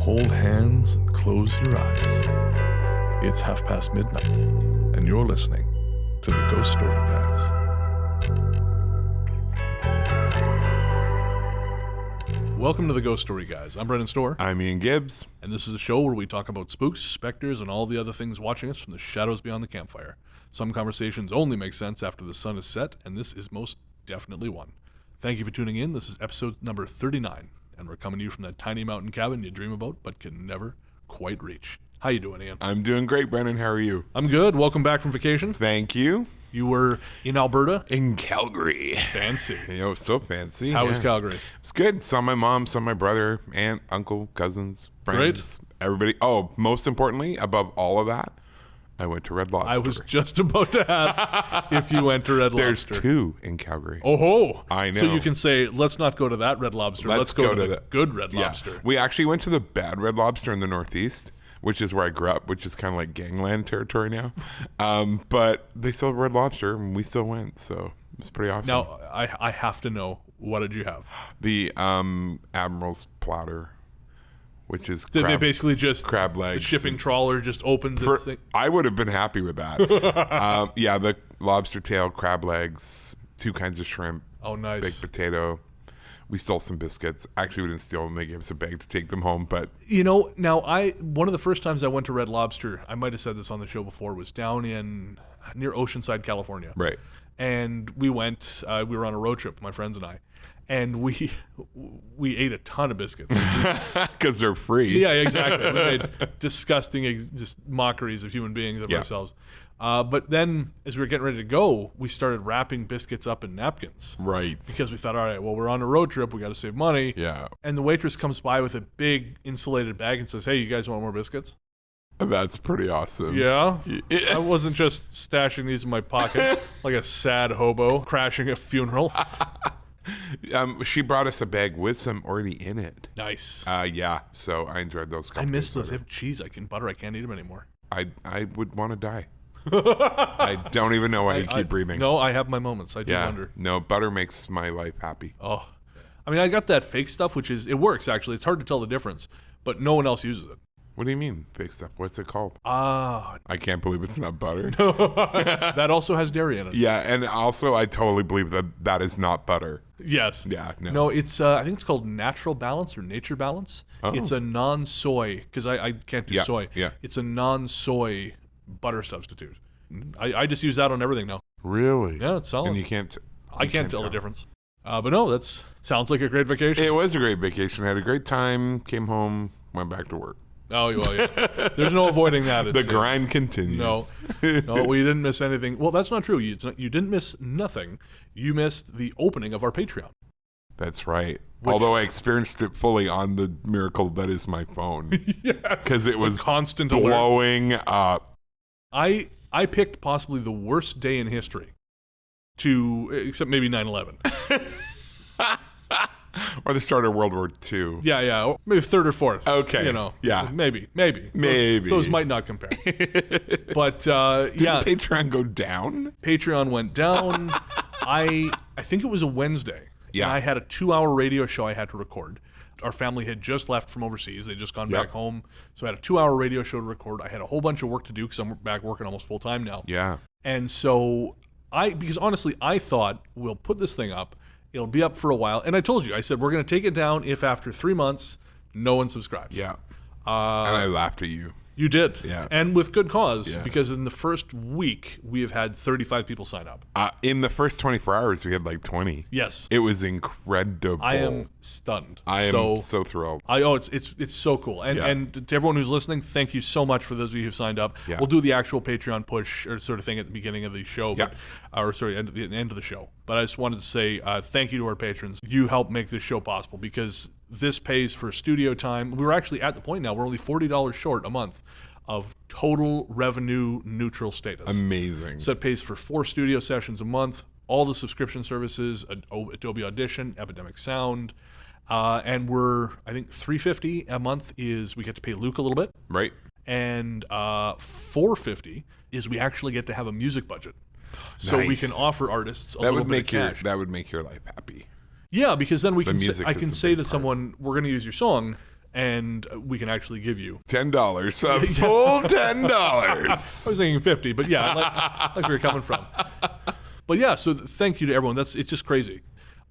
hold hands and close your eyes. It's midnight, and you're listening to the Ghost Story Guys. Welcome to the Ghost Story Guys. I'm Brennan Storr. I'm Ian Gibbs. And this is a show where we talk about spooks, specters, and all the other things watching us from the shadows beyond the campfire. Some conversations only make sense after the sun is set, and this is most definitely one. Thank you for tuning in. This is episode number 39, and we're coming to you from that tiny mountain cabin you dream about but can never quite reach. How you doing, Ian? I'm doing great, Brennan. How are you? I'm good. Welcome back from vacation. Thank you. You were in Alberta? In Calgary. Fancy. So fancy. How was Calgary? It's good. Saw my mom, saw my brother, aunt, uncle, cousins, friends, everybody. Oh, most importantly, above all of that, I went to Red Lobster. I was just about to ask if you went to Red There's Lobster. two in Calgary. Oh, I know. So you can say, let's not go to that Red Lobster. Let's go to the good Red Yeah. Lobster. We actually went to the bad Red Lobster in the Northeast, which is where I grew up, which is kind of like gangland territory now. But they still have Red Lobster, and we still went, so it's pretty awesome. Now, I have to know, what did you have? The Admiral's Platter, which is They basically just, crab legs. the shipping trawler just opens its thing. I would have been happy with that. Yeah, the lobster tail, crab legs, 2 kinds of shrimp. Oh, nice. Baked potato. We stole some biscuits. Actually, we didn't steal them. They gave us a bag to take them home. But You know, now one of the first times I went to Red Lobster, I might have said this on the show before, was down near Oceanside, California. right, And we went, we were on a road trip, my friends and I, and we ate a ton of biscuits. because they're free. Yeah, exactly. We made disgusting just mockeries of human beings of ourselves. But then, as we were getting ready to go, we started wrapping biscuits up in napkins. Right. Because we thought, all right, well, we're on a road trip. We got to save money. Yeah. And the waitress comes by with a big insulated bag and says, hey, you guys want more biscuits? That's pretty awesome. Yeah. I wasn't just stashing these in my pocket like a sad hobo crashing a funeral. She brought us a bag with some already in it. Nice. Yeah. So I enjoyed those. I miss those. They have cheese. Butter. I can't eat them anymore. I would want to die. I don't even know why you keep breathing. No, I have my moments. I do wonder. No, butter makes my life happy. Oh, I mean, I got that fake stuff, which it works actually. It's hard to tell the difference, but no one else uses it. What do you mean, fake stuff? What's it called? Ah, I can't believe it's not butter. that also has dairy in it. Yeah, and also I totally believe that is not butter. Yes. Yeah, no. No, it's I think it's called Natural Balance or Nature Balance. Oh. It's a non-soy, because I can't do soy. Yeah. It's a non-soy butter substitute. I just use that on everything now. Really? Yeah, it's solid. And you can't. I can't tell the difference. But no, that sounds like a great vacation. It was a great vacation. I had a great time. Came home. Went back to work. Oh, well, yeah. There's no avoiding that. The grind continues. No, we didn't miss anything. Well, that's not true. You didn't miss nothing. You missed the opening of our Patreon. That's right. Although I experienced it fully on the miracle that is my phone. Yes. Because it was constant blowing alerts. up. I picked possibly the worst day in history except maybe 9/11. Or the start of World War II. Yeah, or maybe third or fourth. Okay. Yeah. Maybe. Those might not compare. But Didn't Patreon go down? Patreon went down. I think it was a Wednesday. Yeah. And I had a 2-hour radio show I had to record. Our family had just left from overseas. They'd just gone back home. So I had a 2-hour radio show to record. I had a whole bunch of work to do because I'm back working almost full time now. Yeah. And so because honestly, I thought we'll put this thing up. It'll be up for a while. And I told you, I said, we're going to take it down if after 3 months, no one subscribes. Yeah. And I laughed at you. You did. Yeah. And with good cause, Yeah. because in the first week, we have had 35 people sign up. In the first 24 hours, we had like 20. Yes. It was incredible. I am stunned. I am so thrilled. It's so cool. And to everyone who's listening, thank you so much for those of you who've signed up. Yeah. We'll do the actual Patreon push or sort of thing at the beginning of the show. Yeah. At the end of the show. But I just wanted to say thank you to our patrons. You help make this show possible because this pays for studio time. We're actually at the point now, we're only $40 short a month of total revenue neutral status. Amazing. So it pays for 4 studio sessions a month, all the subscription services, Adobe Audition, Epidemic Sound, and I think $350 a month is we get to pay Luke a little bit. Right. And $450 is we actually get to have a music budget. So we can offer artists a little bit of cash. That would make your life happy. Yeah, because then I can music say to someone, we're going to use your song, and we can actually give you $10, a full $10. I was thinking 50, but yeah, I like where you're coming from. But yeah, so thank you to everyone. It's just crazy.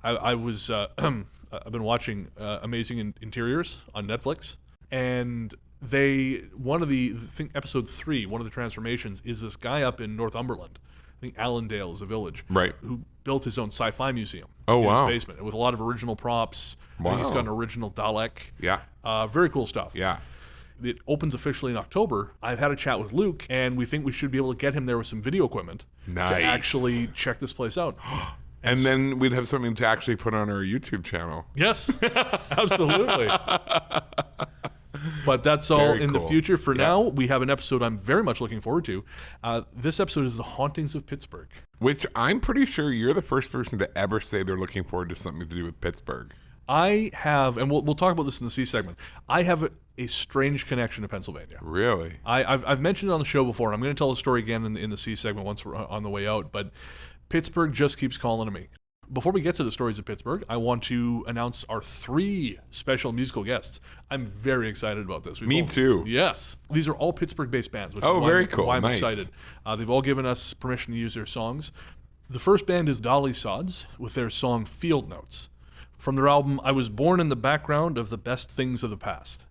I was I've been watching Amazing Interiors on Netflix, and episode 3, one of the transformations is this guy up in Northumberland. I think Allendale is a village, right? Who built his own sci-fi museum in his basement with a lot of original props. Wow. He's got an original Dalek. Yeah. Very cool stuff. Yeah. It opens officially in October. I've had a chat with Luke, and we think we should be able to get him there with some video equipment to actually check this place out. And then we'd have something to actually put on our YouTube channel. Yes, absolutely. But that's all Very in cool. the future. For now, we have an episode I'm very much looking forward to. This episode is The Hauntings of Pittsburgh. Which I'm pretty sure you're the first person to ever say they're looking forward to something to do with Pittsburgh. I have, and we'll talk about this in the C segment, I have a strange connection to Pennsylvania. Really? I've mentioned it on the show before, and I'm going to tell the story again in the C segment once we're on the way out, but Pittsburgh just keeps calling to me. Before we get to the stories of Pittsburgh, I want to announce our 3 special musical guests. I'm very excited about this. Me too. Yes. These are all Pittsburgh-based bands, which is very cool. why I'm Nice. excited. They've all given us permission to use their songs. The first band is Dolysods with their song Field Notes, from their album I Was Born in the Background of the Best Things of the Past.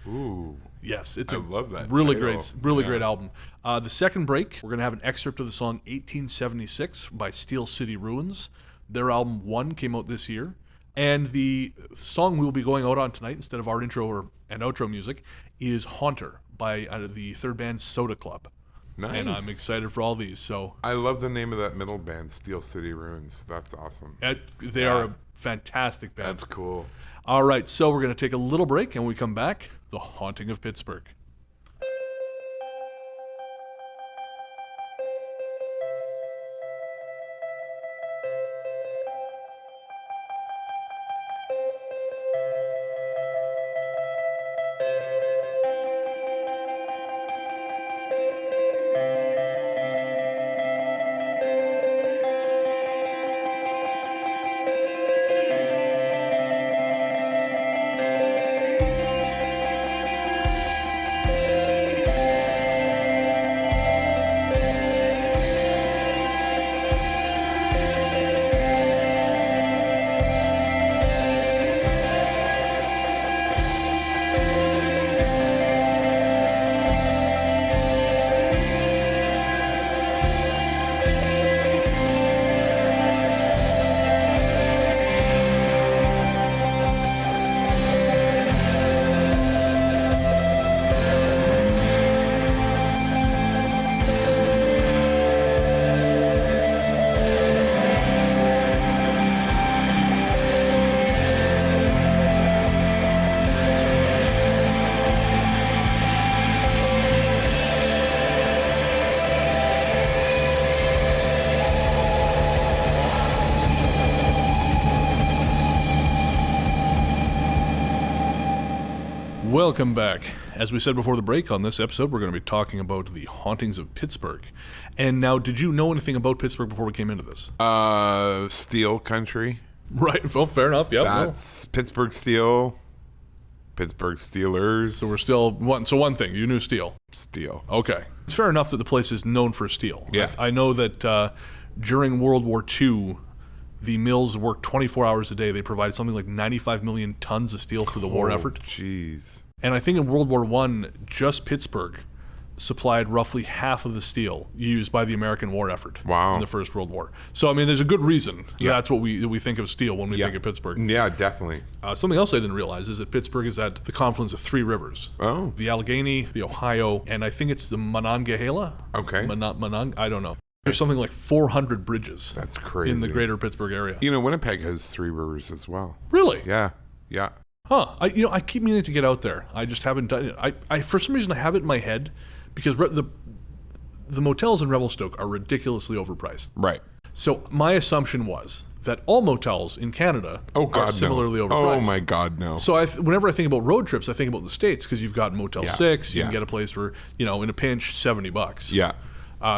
Ooh. Yes, it's I love that really title. great album. The second break, we're going to have an excerpt of the song 1876 by Steel City Ruins. Their album One came out this year. And the song we'll be going out on tonight, instead of our intro and outro music, is Haunter by the third band Soda Club. Nice. And I'm excited for all these. So I love the name of that middle band, Steel City Ruins. That's awesome. they are a fantastic band. That's cool. All right, so we're going to take a little break, and when we come back, The Haunting of Pittsburgh. Welcome back. As we said before the break, on this episode, we're going to be talking about the hauntings of Pittsburgh. And now, did you know anything about Pittsburgh before we came into this? Steel country. Right. Well, fair enough. Yeah. That's Pittsburgh Steel. Pittsburgh Steelers. So we're still one. So one thing, you knew steel. Steel. Okay. It's fair enough that the place is known for steel. Yeah. I know that during World War II, the mills worked 24 hours a day. They provided something like 95 million tons of steel for the war effort. Jeez. And I think in World War I, just Pittsburgh supplied roughly half of the steel used by the American war effort Wow. in the First World War. So, I mean, there's a good reason that's what we think of steel when we think of Pittsburgh. Yeah, definitely. Something else I didn't realize is that Pittsburgh is at the confluence of 3 rivers. Oh. The Allegheny, the Ohio, and I think it's the Monongahela. Okay. I don't know. There's something like 400 bridges. That's crazy. In the greater Pittsburgh area. You know, Winnipeg has 3 rivers as well. Really? Yeah. Yeah. Huh. I keep meaning to get out there. I just haven't done it. I for some reason I have it in my head because the motels in Revelstoke are ridiculously overpriced. Right. So my assumption was that all motels in Canada are similarly overpriced. Oh my God, no. So whenever I think about road trips, I think about the States because you've got Motel 6. You Yeah. can get a place for, in a pinch, $70. Yeah.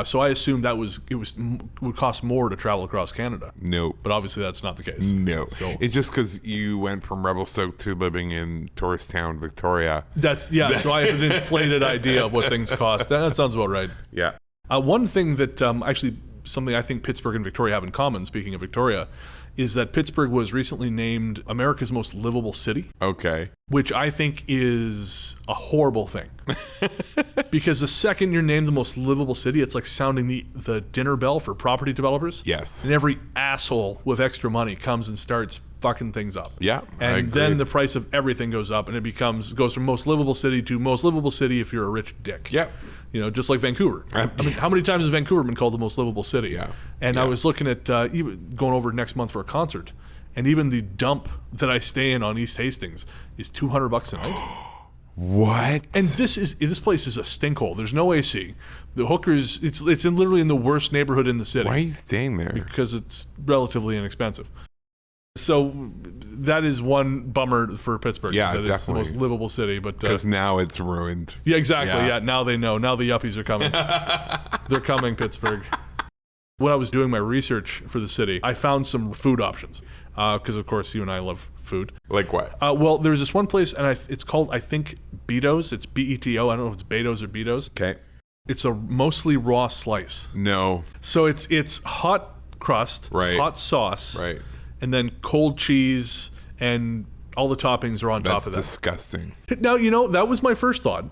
So I assumed would cost more to travel across Canada. Nope. But obviously that's not the case. No. So It's just because you went from Revelstoke to living in tourist town, Victoria. so I have an inflated idea of what things cost. That sounds about right. Yeah. One thing that actually something I think Pittsburgh and Victoria have in common, speaking of Victoria, is that Pittsburgh was recently named America's most livable city. Okay. Which I think is a horrible thing. Because the second you're named the most livable city, it's like sounding the dinner bell for property developers. Yes. And every asshole with extra money comes and starts fucking things up. Yeah, And then the price of everything goes up, and it goes from most livable city to most livable city if you're a rich dick. Yep. Just like Vancouver. I mean, how many times has Vancouver been called the most livable city? Yeah. And I was looking at even going over next month for a concert, and even the dump that I stay in on East Hastings is $200 a night. What? And this place is a stinkhole. There's no AC. The hookers, it's literally in the worst neighborhood in the city. Why are you staying there? Because it's relatively inexpensive. So that is one bummer for Pittsburgh. Yeah, that definitely. It's the most livable city, but Because now it's ruined. yeah, exactly. Yeah. Yeah, now they know. Now the yuppies are coming. They're coming, Pittsburgh. When I was doing my research for the city, I found some food options because, of course, you and I love food. Like what? Well, there's this one place, and it's called, I think, Beto's. It's Beto. I don't know if it's Beto's or Beto's. Okay. It's a mostly raw slice. No. So it's hot crust, Right. hot sauce, Right. and then cold cheese, and all the toppings are on top That's of that. disgusting. Now, that was my first thought.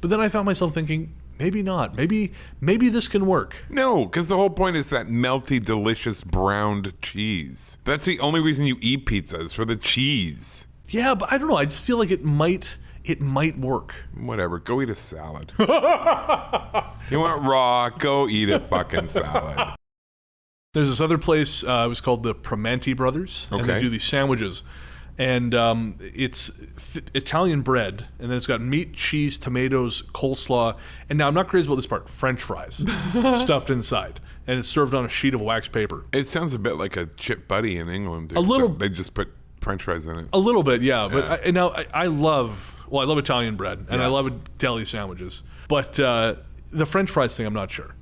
But then I found myself thinking, maybe not. Maybe this can work. No, because the whole point is that melty, delicious browned cheese. That's the only reason you eat pizza is for the cheese. Yeah, but I don't know. I just feel like it might work. Whatever. Go eat a salad. You want raw? Go eat a fucking salad. There's this other place. It was called the Primanti Brothers, and they Okay. do these sandwiches. And it's Italian bread, and then it's got meat, cheese, tomatoes, coleslaw, and now I'm not crazy about this part, French fries stuffed inside, and it's served on a sheet of wax paper. It sounds a bit like a chip buddy in England. A little- They just put French fries in it. A little bit, yeah. But I love Italian bread, and I Yeah. love deli sandwiches. But the French fries thing, I'm not sure.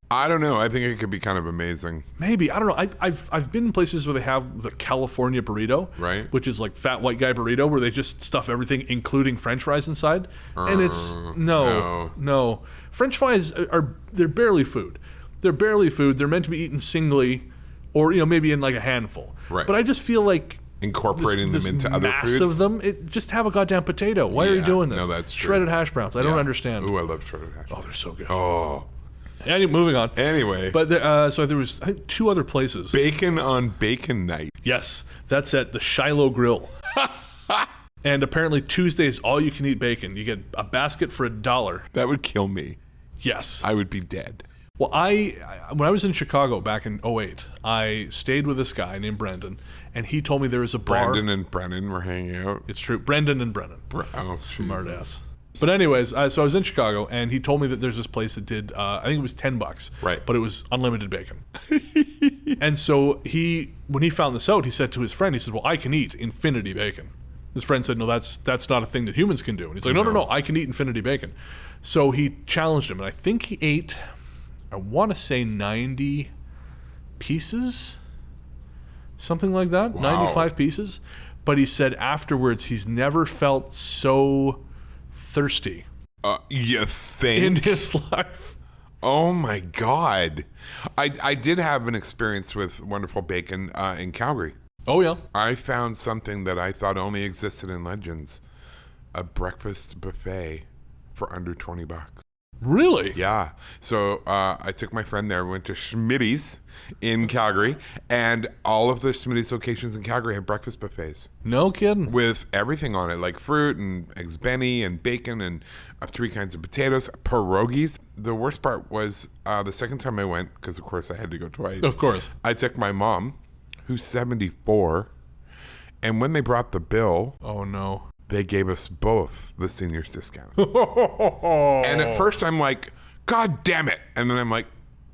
I don't know. I think it could be kind of amazing. Maybe, I don't know. I've been in places where they have the California burrito, Right. Which is like fat white guy burrito, where they just stuff everything, including French fries inside, and it's no. French fries they're barely food. They're barely food. They're meant to be eaten singly, or maybe in like a handful. Right. But I just feel like Incorporating this them into other mass foods. of them. Just have a goddamn potato. Why are you Yeah, doing this? no, that's true. Shredded hash browns. I don't understand. Ooh, I love shredded hash. Oh, they're so good. Oh. Moving on. Anyway. But so there was, I think, 2 other places. Bacon on bacon night. Yes, that's at the Shiloh Grill. And apparently Tuesdays, all you can eat bacon. You get a basket for $1. That would kill me. Yes. I would be dead. Well, when I was in Chicago back in 2008, I stayed with this guy named Brendan, and he told me there was a bar. Brandon and Brennan were hanging out. It's true. Brendan and Brennan. Smart ass. But anyways, so I was in Chicago, and he told me that there's this place that did, I think it was $10, Right. But it was unlimited bacon. And so when he found this out, he said to his friend, he said, "Well, I can eat infinity bacon." His friend said, "No, that's not a thing that humans can do." And he's like, "No, I can eat infinity bacon." So he challenged him, and I think he ate, I want to say 90 pieces, something like that, Wow. 95 pieces. But he said afterwards he's never felt so thirsty You think? in his life. Oh my God. I did have an experience with wonderful bacon in Calgary. Oh, yeah. I found something that I thought only existed in legends. A breakfast buffet for under $20. Really? Yeah. So I took my friend there, went to Schmitty's in Calgary, and all of the Schmitty's locations in Calgary have breakfast buffets No kidding. with everything on it, like fruit and eggs benny and bacon and 3 kinds of potatoes, pierogies. The worst part was the second time I went, because of course I had to go twice. Of course. I took my mom, who's 74, and when they brought the bill, Oh, no. they gave us both the seniors discount. And at first I'm like, God damn it. And then I'm like,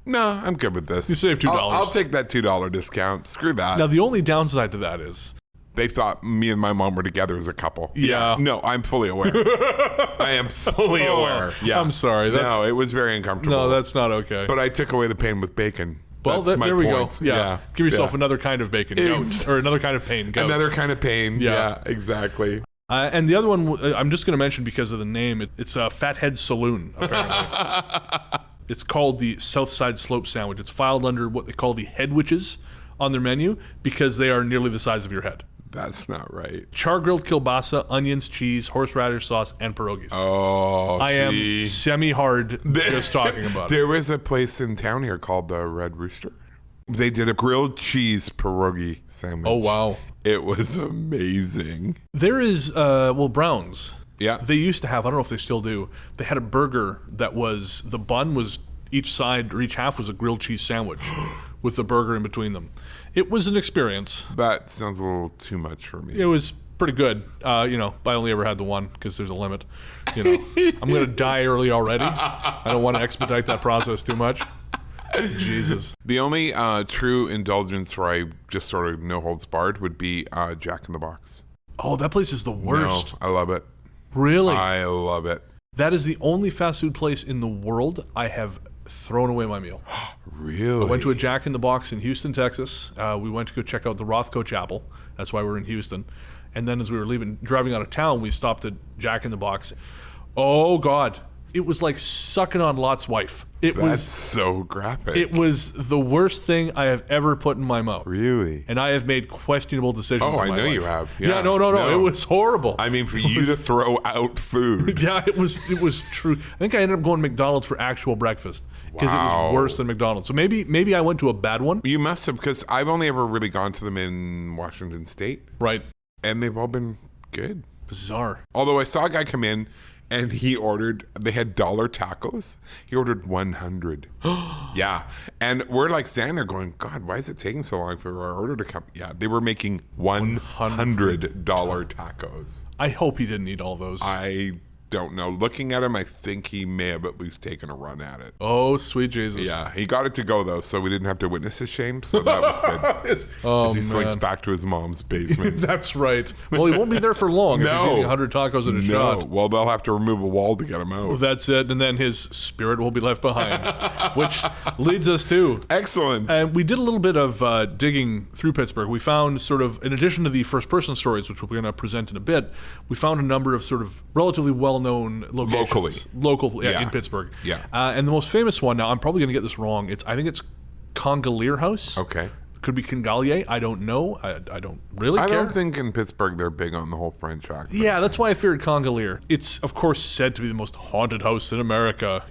no, I'm good with this. You saved $2. I'll take that $2 discount. Screw that. Now, the only downside to that is they thought me and my mom were together as a couple. Yeah. No, I'm fully aware. I am fully aware. Yeah. I'm sorry. No, it was very uncomfortable. No, that's not okay. But I took away the pain with bacon. Well, That's my there we point. go. Yeah. Give yourself another kind of bacon, goat, or another kind of pain, goat. Another kind of pain. Yeah, exactly. And the other one, I'm just going to mention because of the name. It's a Fathead Saloon, apparently. It's called the Southside Slope Sandwich. It's filed under what they call the headwiches on their menu because they are nearly the size of your head. That's not right. Char-grilled kielbasa, onions, cheese, horseradish sauce, and pierogies. Oh, I am semi-hard just talking about it. There was a place in town here called the Red Rooster. They did a grilled cheese pierogi sandwich. Oh, wow. It was amazing. There is, Browns. Yeah. They used to have, I don't know if they still do, they had a burger that was, the bun was, each side or each half was a grilled cheese sandwich with the burger in between them. It was an experience. That sounds a little too much for me. It was pretty good. I only ever had the one because there's a limit. I'm going to die early already. I don't want to expedite that process too much. Jesus. The only true indulgence where I just sort of no holds barred would be Jack in the Box. Oh, that place is the worst. No, I love it. Really? I love it. That is the only fast food place in the world I have thrown away my meal. Really? I went to a Jack in the Box in Houston, Texas. We went to go check out the Rothko Chapel. That's why we're in Houston. And then as we were driving out of town, we stopped at Jack in the Box. Oh, God. It was like sucking on Lot's wife. That's so graphic. It was the worst thing I have ever put in my mouth. Really? And I have made questionable decisions in my life. I know you have. Yeah, no. It was horrible. I mean, for you to throw out food. Yeah, it was true. I think I ended up going to McDonald's for actual breakfast because it was worse than McDonald's. So maybe I went to a bad one. You must have, because I've only ever really gone to them in Washington State. Right. And they've all been good. Bizarre. Although I saw a guy come in and they had dollar tacos. He ordered 100. Yeah. And we're like standing there going, God, why is it taking so long for our order to come? Yeah, they were making $100 tacos. I hope he didn't eat all those. I don't know. Looking at him, I think he may have at least taken a run at it. Oh, sweet Jesus. Yeah, he got it to go, though, so we didn't have to witness his shame, so that was good. As he slinks back to his mom's basement. That's right. Well, he won't be there for long if he's eating 100 tacos in a shot. Well, they'll have to remove a wall to get him out. Well, that's it, and then his spirit will be left behind, which leads us to... Excellent. And we did a little bit of digging through Pittsburgh. We found sort of, in addition to the first-person stories, which we're going to present in a bit, we found a number of sort of relatively well-known locations. In Pittsburgh. Yeah. And the most famous one, now I'm probably going to get this wrong, I think it's Congalier House. Okay. Could be Congalier. I don't know. I don't really care. I don't think in Pittsburgh they're big on the whole French accent. Yeah, that's why I figured Congalier. It's, of course, said to be the most haunted house in America,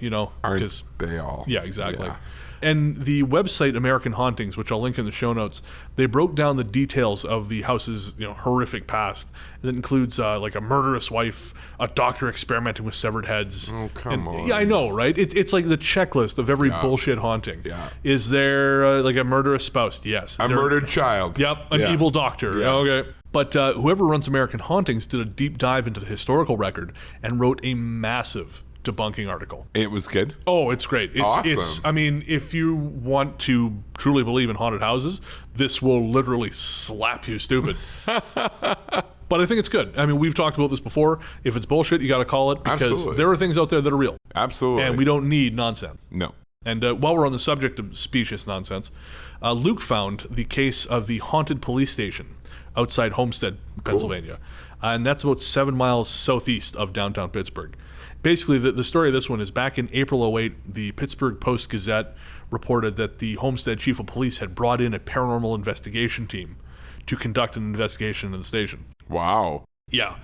Aren't they all? Yeah, exactly. Yeah. And the website American Hauntings, which I'll link in the show notes, they broke down the details of the house's horrific past. That includes like a murderous wife, a doctor experimenting with severed heads. Oh, come on. Yeah, I know, right? It's like the checklist of every bullshit haunting. Yeah. Is there like a murderous spouse? Yes. A murdered child. Yep. An evil doctor. Yeah. Okay. But whoever runs American Hauntings did a deep dive into the historical record and wrote a massive debunking article. It was good. Oh, it's great. Awesome. I mean, if you want to truly believe in haunted houses, this will literally slap you stupid. But I think it's good. I mean, we've talked about this before. If it's bullshit, you got to call it because there are things out there that are real. Absolutely. And we don't need nonsense. No. And while we're on the subject of specious nonsense, Luke found the case of the haunted police station outside Homestead, Pennsylvania. And that's about 7 miles southeast of downtown Pittsburgh. Basically, the story of this one is back in April 2008, the Pittsburgh Post-Gazette reported that the Homestead chief of police had brought in a paranormal investigation team to conduct an investigation into the station. Wow. Yeah.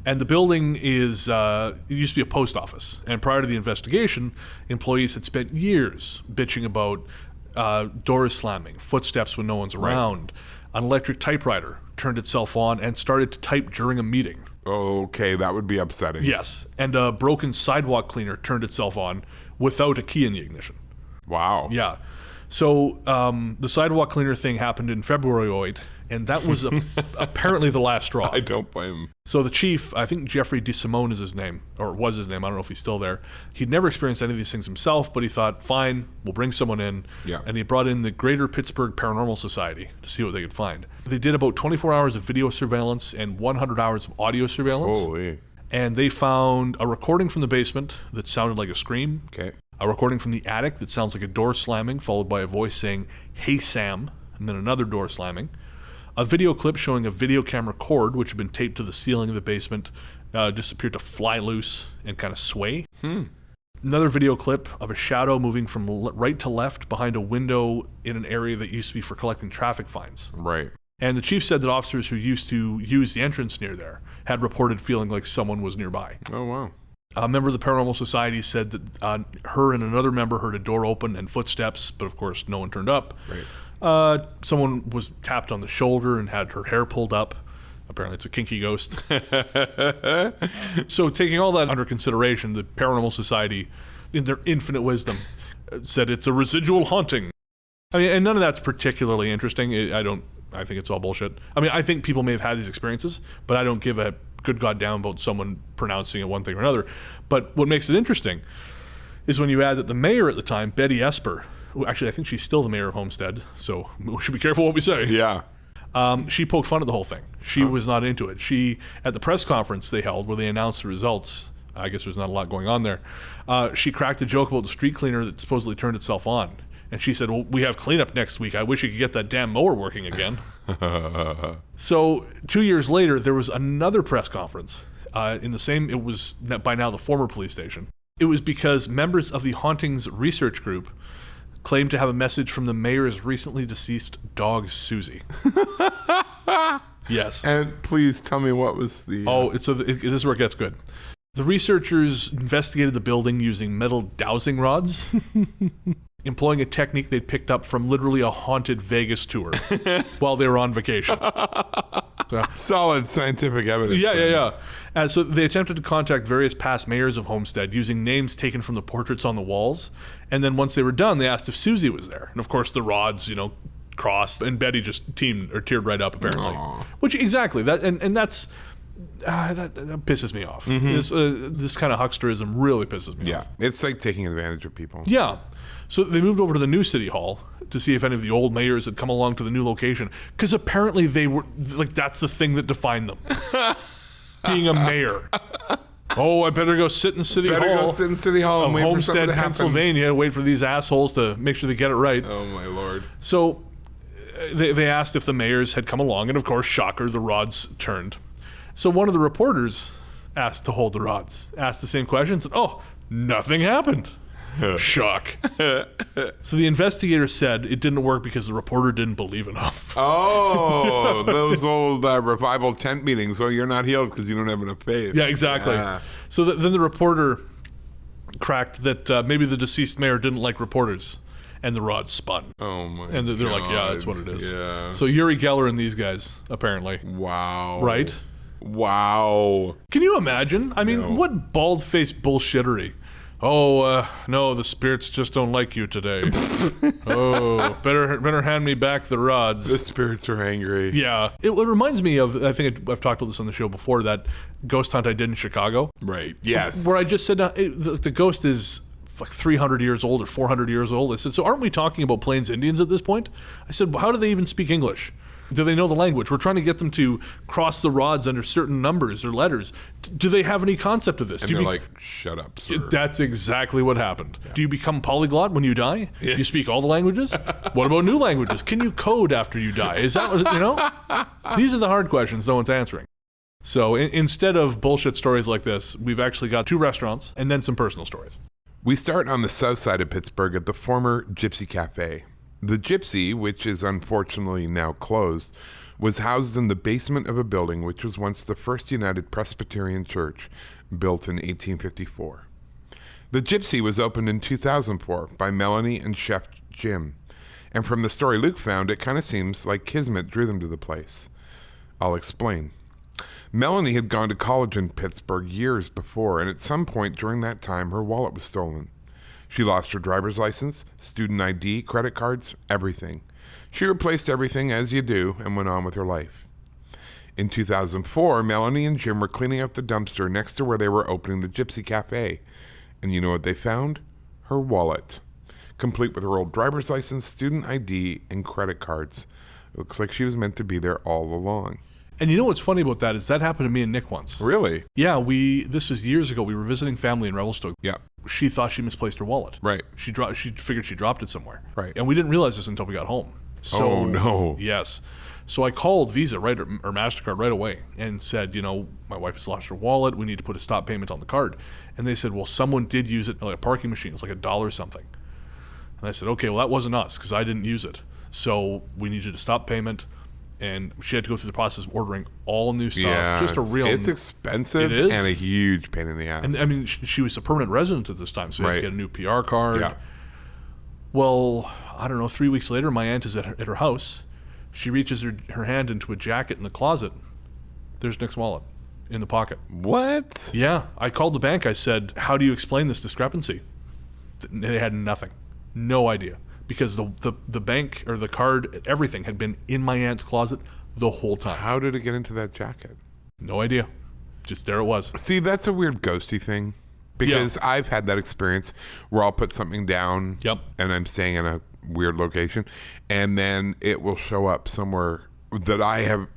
And the building is, it used to be a post office. And prior to the investigation, employees had spent years bitching about doors slamming, footsteps when no one's around. An electric typewriter turned itself on and started to type during a meeting. Okay, that would be upsetting. Yes, and a broken sidewalk cleaner turned itself on without a key in the ignition. Wow. Yeah. So the sidewalk cleaner thing happened in February 2008, and that was apparently the last straw. I don't blame him. So the chief, I think Jeffrey DeSimone is his name, or was his name, I don't know if he's still there. He'd never experienced any of these things himself, but he thought, fine, we'll bring someone in. Yeah. And he brought in the Greater Pittsburgh Paranormal Society to see what they could find. They did about 24 hours of video surveillance and 100 hours of audio surveillance. Holy. And they found a recording from the basement that sounded like a scream. Okay. A recording from the attic that sounds like a door slamming, followed by a voice saying, "Hey Sam," and then another door slamming. A video clip showing a video camera cord, which had been taped to the ceiling of the basement, just appeared to fly loose and kind of sway. Another video clip of a shadow moving from right to left behind a window in an area that used to be for collecting traffic fines. Right. And the chief said that officers who used to use the entrance near there had reported feeling like someone was nearby. Oh, wow. A member of the Paranormal Society said that her and another member heard a door open and footsteps, but of course no one turned up. Right. Someone was tapped on the shoulder and had her hair pulled up. Apparently it's a kinky ghost. So taking all that under consideration, the Paranormal Society, in their infinite wisdom, said it's a residual haunting. I mean, and none of that's particularly interesting. I think it's all bullshit. I mean, I think people may have had these experiences, but I don't give a good goddamn about someone pronouncing it one thing or another. But what makes it interesting is when you add that the mayor at the time, Betty Esper, who actually I think she's still the mayor of Homestead, so we should be careful what we say. Yeah. She poked fun at the whole thing. She was not into it. She, at the press conference they held where they announced the results, I guess there's not a lot going on there, she cracked a joke about the street cleaner that supposedly turned itself on. And she said, well, we have cleanup next week. I wish you could get that damn mower working again. So 2 years later, there was another press conference it was by now the former police station. It was because members of the Hauntings Research Group claimed to have a message from the mayor's recently deceased dog, Susie. Yes. And please tell me what was the... this is where it gets good. The researchers investigated the building using metal dowsing rods, employing a technique they'd picked up from literally a haunted Vegas tour while they were on vacation. Solid scientific evidence. Yeah. And so they attempted to contact various past mayors of Homestead using names taken from the portraits on the walls. And then once they were done, they asked if Susie was there. And of course the rods, crossed, and Betty just teared right up apparently. Aww. Which exactly that that's that pisses me off. This kind of hucksterism really pisses me off. Yeah, it's like taking advantage of people. Yeah. So they moved over to the new city hall to see if any of the old mayors had come along to the new location, because apparently they were like, that's the thing that defined them. Being a mayor. Oh, I better go sit in City Hall. Better go sit in City Hall and wait for something Homestead, to happen. Pennsylvania, wait for these assholes to make sure they get it right. Oh my lord. So they asked if the mayors had come along, and of course, shocker, the rods turned. So one of the reporters asked to hold the rods, asked the same question, said, oh, nothing happened. Shock. So the investigator said it didn't work because the reporter didn't believe enough. Oh, those old revival tent meetings. Oh, you're not healed because you don't have enough faith. Yeah, exactly. Yeah. So then the reporter cracked that maybe the deceased mayor didn't like reporters, and the rods spun. Oh my! And they're like, yeah, that's what it is. Yeah. So Uri Geller and these guys, apparently. Wow. Right? Wow. Can you imagine? I mean, what bald-faced bullshittery. Oh, no, the spirits just don't like you today. Oh, better hand me back the rods. The spirits are angry. Yeah. It reminds me of, I think I've talked about this on the show before, that ghost hunt I did in Chicago. Right, yes. Where I just said, the ghost is like 300 years old or 400 years old. I said, so aren't we talking about Plains Indians at this point? I said, well, how do they even speak English? Do they know the language? We're trying to get them to cross the rods under certain numbers or letters. Do they have any concept of this? And they're like, shut up, sir. That's exactly what happened. Yeah. Do you become polyglot when you die? Yeah. You speak all the languages? What about new languages? Can you code after you die? Is that what, These are the hard questions no one's answering. So instead of bullshit stories like this, we've actually got 2 restaurants and then some personal stories. We start on the south side of Pittsburgh at the former Gypsy Cafe. The Gypsy, which is unfortunately now closed, was housed in the basement of a building which was once the First United Presbyterian Church, built in 1854. The Gypsy was opened in 2004 by Melanie and Chef Jim, and from the story Luke found, it kind of seems like Kismet drew them to the place. I'll explain. Melanie had gone to college in Pittsburgh years before, and at some point during that time, her wallet was stolen. She lost her driver's license, student ID, credit cards, everything. She replaced everything as you do and went on with her life. In 2004, Melanie and Jim were cleaning out the dumpster next to where they were opening the Gypsy Cafe. And you know what they found? Her wallet, complete with her old driver's license, student ID, and credit cards. It looks like she was meant to be there all along. And you know what's funny about that is that happened to me and Nick once. Really? Yeah, this was years ago. We were visiting family in Revelstoke. Yeah. She thought she misplaced her wallet. Right. She figured she dropped it somewhere. Right. And we didn't realize this until we got home. So, oh, no. Yes. So I called Visa or MasterCard right away and said, my wife has lost her wallet. We need to put a stop payment on the card. And they said, well, someone did use it, like a parking machine. It's like $1 something. And I said, okay, well, that wasn't us because I didn't use it. So we need you to stop payment. And she had to go through the process of ordering all new stuff. Yeah, Just a real... It's expensive It is. and a huge pain in the ass. And I mean, she was a permanent resident at this time, so you had to get a new PR card. Yeah. Well, I don't know, 3 weeks later, my aunt is at her house. She reaches her hand into a jacket in the closet. There's Nick's wallet in the pocket. What? Yeah. I called the bank. I said, how do you explain this discrepancy? They had nothing. No idea. Because the bank or the card, everything had been in my aunt's closet the whole time. How did it get into that jacket? No idea. Just there it was. See, that's a weird ghosty thing. Because I've had that experience where I'll put something down and I'm staying in a weird location and then it will show up somewhere that I have.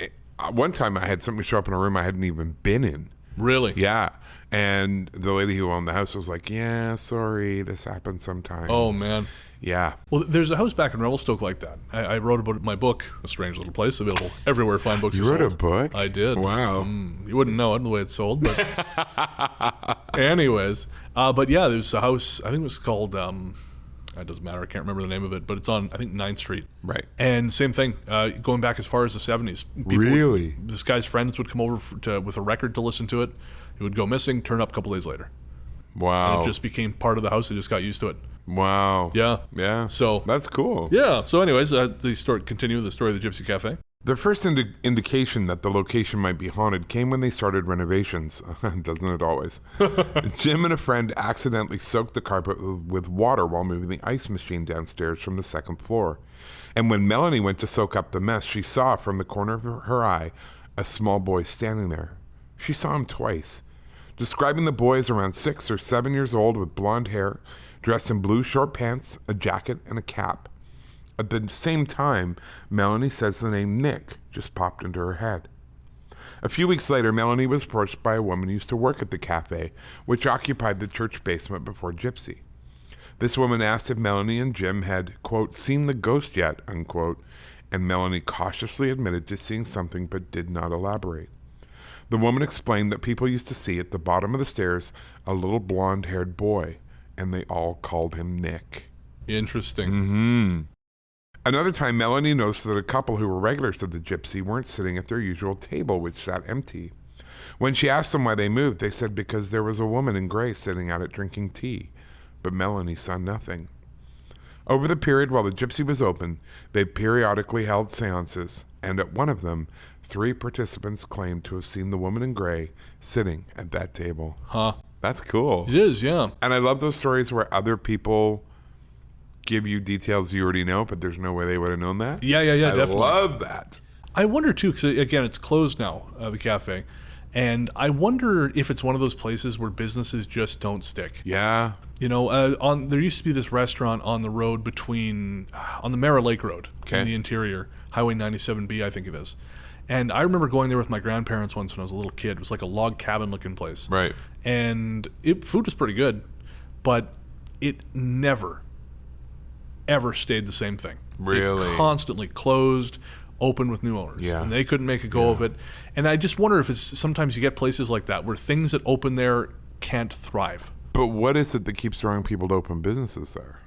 One time I had something show up in a room I hadn't even been in. Really? Yeah. And the lady who owned the house was like, yeah, sorry, this happens sometimes. Oh, man. Yeah. Well, there's a house back in Revelstoke like that. I wrote about it in my book, A Strange Little Place, available everywhere fine books are sold. You wrote a book? I did. Wow. You wouldn't know it the way it's sold, but anyways. But yeah, there's a house, I think it was called, it doesn't matter, I can't remember the name of it, but it's on, I think, 9th Street. Right. And same thing, going back as far as the 70s. Really? This guy's friends would come over with a record to listen to it. It would go missing, turn up a couple days later. Wow. And it just became part of the house. They just got used to it. Wow. Yeah. Yeah. So that's cool. Yeah. So anyways, the story of the Gypsy Cafe. The first indication that the location might be haunted came when they started renovations. Doesn't it always? Jim and a friend accidentally soaked the carpet with water while moving the ice machine downstairs from the second floor. And when Melanie went to soak up the mess, she saw from the corner of her eye a small boy standing there. She saw him twice. Describing the boy as around 6 or 7 years old with blonde hair, dressed in blue short pants, a jacket, and a cap. At the same time, Melanie says the name Nick just popped into her head. A few weeks later, Melanie was approached by a woman who used to work at the cafe, which occupied the church basement before Gypsy. This woman asked if Melanie and Jim had, quote, seen the ghost yet, unquote, and Melanie cautiously admitted to seeing something but did not elaborate. The woman explained that people used to see at the bottom of the stairs a little blonde-haired boy, and they all called him Nick. Interesting. Mm-hmm. Another time, Melanie noticed that a couple who were regulars of the Gypsy weren't sitting at their usual table, which sat empty. When she asked them why they moved, they said because there was a woman in gray sitting at it drinking tea, but Melanie saw nothing. Over the period while the Gypsy was open, they periodically held seances, and at one of them, 3 participants claimed to have seen the woman in gray sitting at that table. Huh. That's cool. It is, yeah. And I love those stories where other people give you details you already know, but there's no way they would have known that. Yeah, definitely. I love that. I wonder, too, because, again, it's closed now, the cafe. And I wonder if it's one of those places where businesses just don't stick. Yeah. You know, there used to be this restaurant on the road on the Mara Lake Road in the interior, Highway 97B, I think it is. And I remember going there with my grandparents once when I was a little kid. It was like a log cabin looking place. Right. And food was pretty good, but it never, ever stayed the same thing. Really? It constantly closed, open with new owners. Yeah. And they couldn't make a go of it. And I just wonder if it's sometimes you get places like that where things that open there can't thrive. But what is it that keeps drawing people to open businesses there?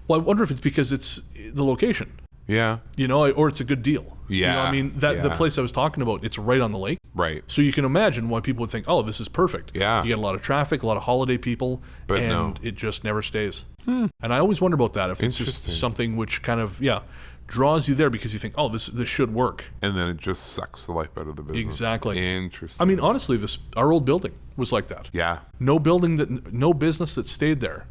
Well, I wonder if it's because it's the location. Yeah. You know, or it's a good deal. Yeah. You know, I mean, the place I was talking about, it's right on the lake. Right. So you can imagine why people would think, oh, this is perfect. Yeah. You get a lot of traffic, a lot of holiday people, but and it just never stays. And I always wonder about that, if it's just something which kind of, draws you there because you think, oh, this should work. And then it just sucks the life out of the business. Exactly. Interesting. I mean, honestly, our old building was like that. Yeah. No business that stayed there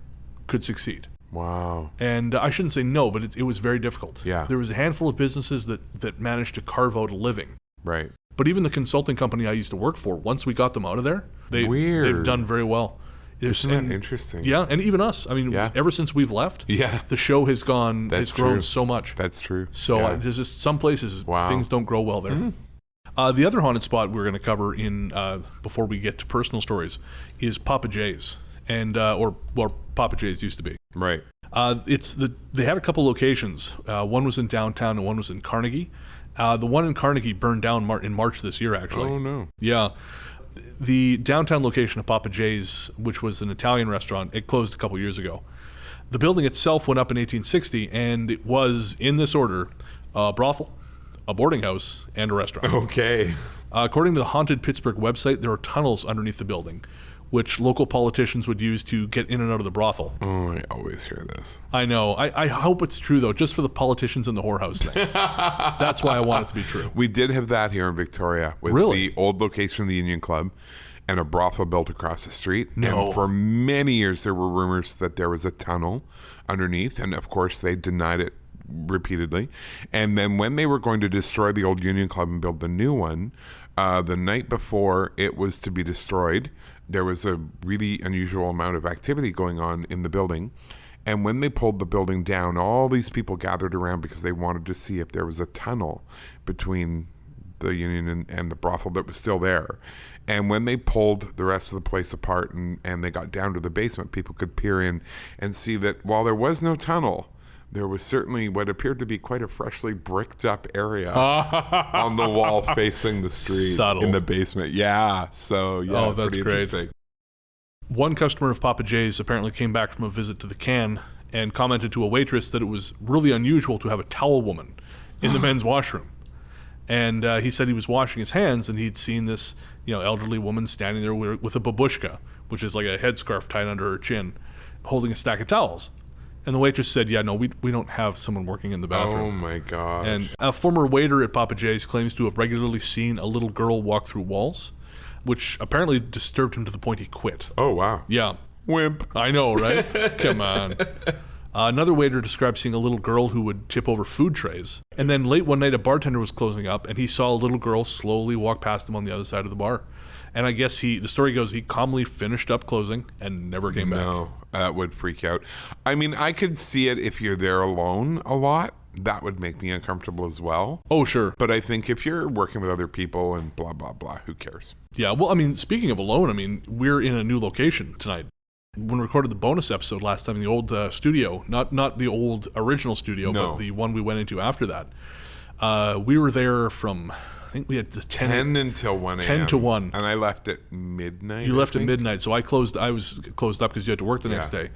could succeed. Wow. And I shouldn't say no, but it was very difficult. Yeah. There was a handful of businesses that managed to carve out a living. Right. But even the consulting company I used to work for, once we got them out of there, they've done very well. Isn't that interesting? Yeah, and even us. I mean, ever since we've left, the show has grown so much. That's true. So there's just some places things don't grow well there. Mm-hmm. The other haunted spot we're going to cover in before we get to personal stories is Papa J's, and or Papa J's used to be. Right. They had a couple locations. One was in downtown and one was in Carnegie. The one in Carnegie burned down in March this year, actually. Oh, no. Yeah. The downtown location of Papa J's, which was an Italian restaurant, it closed a couple years ago. The building itself went up in 1860, and it was, in this order, a brothel, a boarding house, and a restaurant. Okay. According to the Haunted Pittsburgh website, there are tunnels underneath the building, which local politicians would use to get in and out of the brothel. Oh, I always hear this. I know. I hope it's true, though, just for the politicians and the whorehouse thing. That's why I want it to be true. We did have that here in Victoria with the old location of the Union Club and a brothel built across the street. No. And for many years, there were rumors that there was a tunnel underneath. And, of course, they denied it repeatedly. And then when they were going to destroy the old Union Club and build the new one, the night before it was to be destroyed, there was a really unusual amount of activity going on in the building. And when they pulled the building down, all these people gathered around because they wanted to see if there was a tunnel between the Union and the brothel that was still there. And when they pulled the rest of the place apart and they got down to the basement, people could peer in and see that while there was no tunnel, there was certainly what appeared to be quite a freshly bricked up area on the wall facing the street in the basement. Yeah. So, yeah, that's pretty great. Interesting. One customer of Papa J's apparently came back from a visit to the Can and commented to a waitress that it was really unusual to have a towel woman in the men's washroom. And he said he was washing his hands and he'd seen this, elderly woman standing there with a babushka, which is like a headscarf tied under her chin, holding a stack of towels. And the waitress said, we don't have someone working in the bathroom. Oh, my gosh. And a former waiter at Papa J's claims to have regularly seen a little girl walk through walls, which apparently disturbed him to the point he quit. Oh, wow. Yeah. Wimp. I know, right? Come on. Another waiter described seeing a little girl who would tip over food trays. And then late one night, a bartender was closing up, and he saw a little girl slowly walk past him on the other side of the bar. And I guess the story goes, he calmly finished up closing and never came back. No, that would freak out. I mean, I could see it if you're there alone a lot. That would make me uncomfortable as well. Oh, sure. But I think if you're working with other people and blah, blah, blah, who cares? Yeah, well, I mean, speaking of alone, we're in a new location tonight. When we recorded the bonus episode last time in the old studio, not the old original studio, but the one we went into after that, we were there from, I think we had the 10 until 1 a.m. 10 to 1. And I left at midnight. You left at midnight, so I was closed up because you had to work the next day.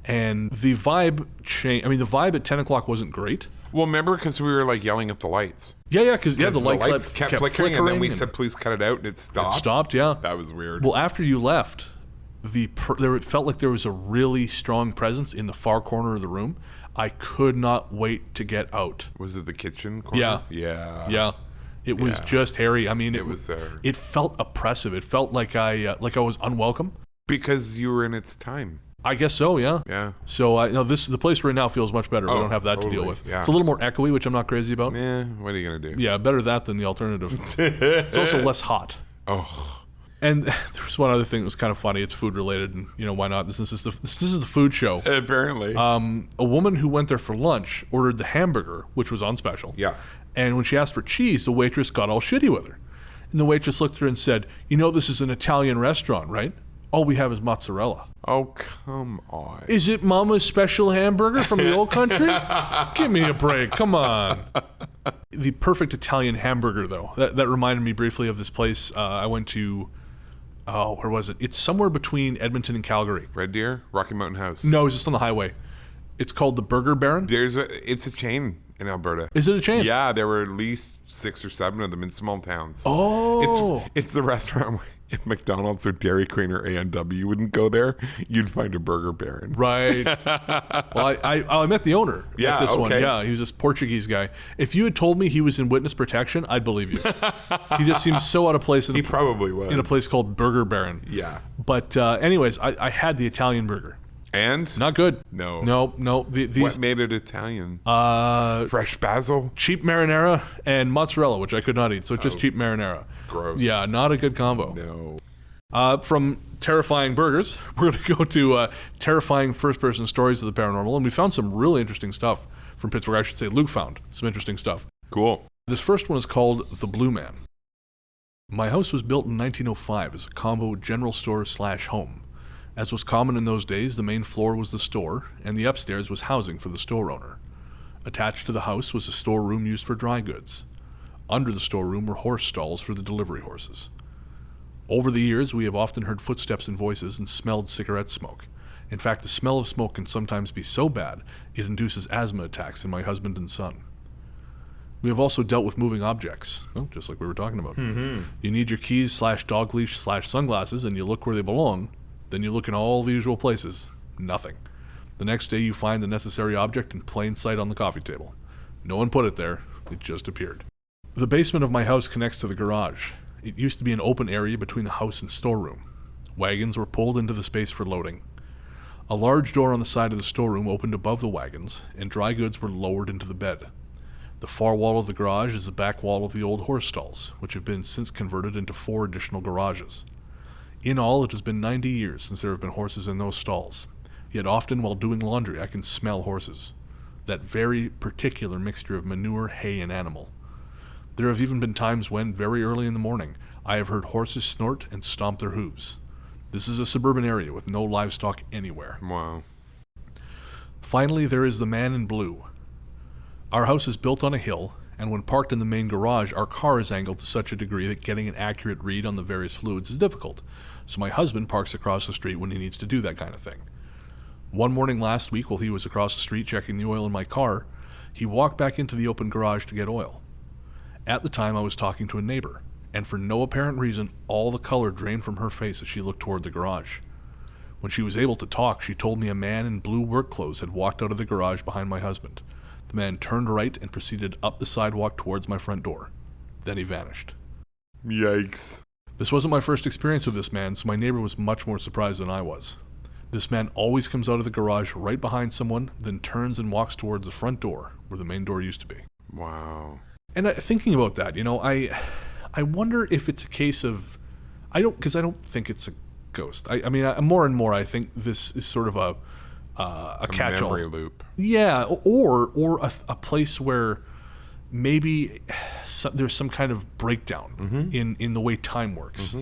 And the vibe changed. The vibe at 10 o'clock wasn't great. Well, remember, because we were like yelling at the lights. Yeah, because the lights kept flickering, and then we said, please cut it out, and it stopped. It stopped, yeah. That was weird. Well, after you left, it felt like there was a really strong presence in the far corner of the room. I could not wait to get out. Was it the kitchen corner? Yeah. It was just hairy. It was there. It felt oppressive. It felt like I was unwelcome. Because you were in its time. I guess so, yeah. Yeah. So the place we're in now feels much better. We don't have that to deal with. Yeah. It's a little more echoey, which I'm not crazy about. Yeah, what are you going to do? Yeah, better that than the alternative. It's also less hot. Oh. And there's one other thing that was kind of funny. It's food related, and why not? This is the food show. Apparently. A woman who went there for lunch ordered the hamburger, which was on special. Yeah. And when she asked for cheese, the waitress got all shitty with her. And the waitress looked at her and said, this is an Italian restaurant, right? All we have is mozzarella. Oh, come on. Is it Mama's special hamburger from the old country? Give me a break. Come on. The perfect Italian hamburger, though. That reminded me briefly of this place I went to. Oh, where was it? It's somewhere between Edmonton and Calgary. Red Deer? Rocky Mountain House? No, it's just on the highway. It's called the Burger Baron. It's a chain in Alberta. Is it a chain? Yeah, there were at least 6 or 7 of them in small towns. Oh. It's the restaurant. If McDonald's or Dairy Queen or A&W wouldn't go there, you'd find a Burger Baron. Right. Well, I met the owner at this one. Yeah, he was this Portuguese guy. If you had told me he was in witness protection, I'd believe you. He just seems so out of place. He probably was. In a place called Burger Baron. Yeah. But anyways, I had the Italian burger. And? Not good. No. No. These What made it Italian? Fresh basil? cheap marinara and mozzarella, which I could not eat. So just cheap marinara. Gross. Yeah, not a good combo. No. From terrifying burgers, we're going to go to terrifying first-person stories of the paranormal, and we found some really interesting stuff from Pittsburgh. I should say Luke found some interesting stuff. Cool. This first one is called The Blue Man. My house was built in 1905 as a combo general store/home. As was common in those days, the main floor was the store, and the upstairs was housing for the store owner. Attached to the house was a storeroom used for dry goods. Under the storeroom were horse stalls for the delivery horses. Over the years, we have often heard footsteps and voices and smelled cigarette smoke. In fact, the smell of smoke can sometimes be so bad, it induces asthma attacks in my husband and son. We have also dealt with moving objects, just like we were talking about. Mm-hmm. You need your keys/dog leash/sunglasses, and you look where they belong. Then you look in all the usual places. Nothing. The next day you find the necessary object in plain sight on the coffee table. No one put it there. It just appeared. The basement of my house connects to the garage. It used to be an open area between the house and storeroom. Wagons were pulled into the space for loading. A large door on the side of the storeroom opened above the wagons, and dry goods were lowered into the bed. The far wall of the garage is the back wall of the old horse stalls, which have been since converted into 4 additional garages. In all, it has been 90 years since there have been horses in those stalls. Yet often while doing laundry, I can smell horses. That very particular mixture of manure, hay, and animal. There have even been times when, very early in the morning, I have heard horses snort and stomp their hooves. This is a suburban area with no livestock anywhere. Wow. Finally, there is the man in blue. Our house is built on a hill, and when parked in the main garage, our car is angled to such a degree that getting an accurate read on the various fluids is difficult, so my husband parks across the street when he needs to do that kind of thing. One morning last week, while he was across the street checking the oil in my car, he walked back into the open garage to get oil. At the time, I was talking to a neighbor, and for no apparent reason, all the color drained from her face as she looked toward the garage. When she was able to talk, she told me a man in blue work clothes had walked out of the garage behind my husband. The man turned right and proceeded up the sidewalk towards my front door. Then he vanished. Yikes. This wasn't my first experience with this man, so my neighbor was much more surprised than I was. This man always comes out of the garage right behind someone, then turns and walks towards the front door, where the main door used to be. Wow. And thinking about that, I wonder if it's a case of, because I don't think it's a ghost. I mean, more and more, I think this is sort of a catch-all. Memory loop. Yeah, or a place where maybe there's some kind of breakdown in the way time works,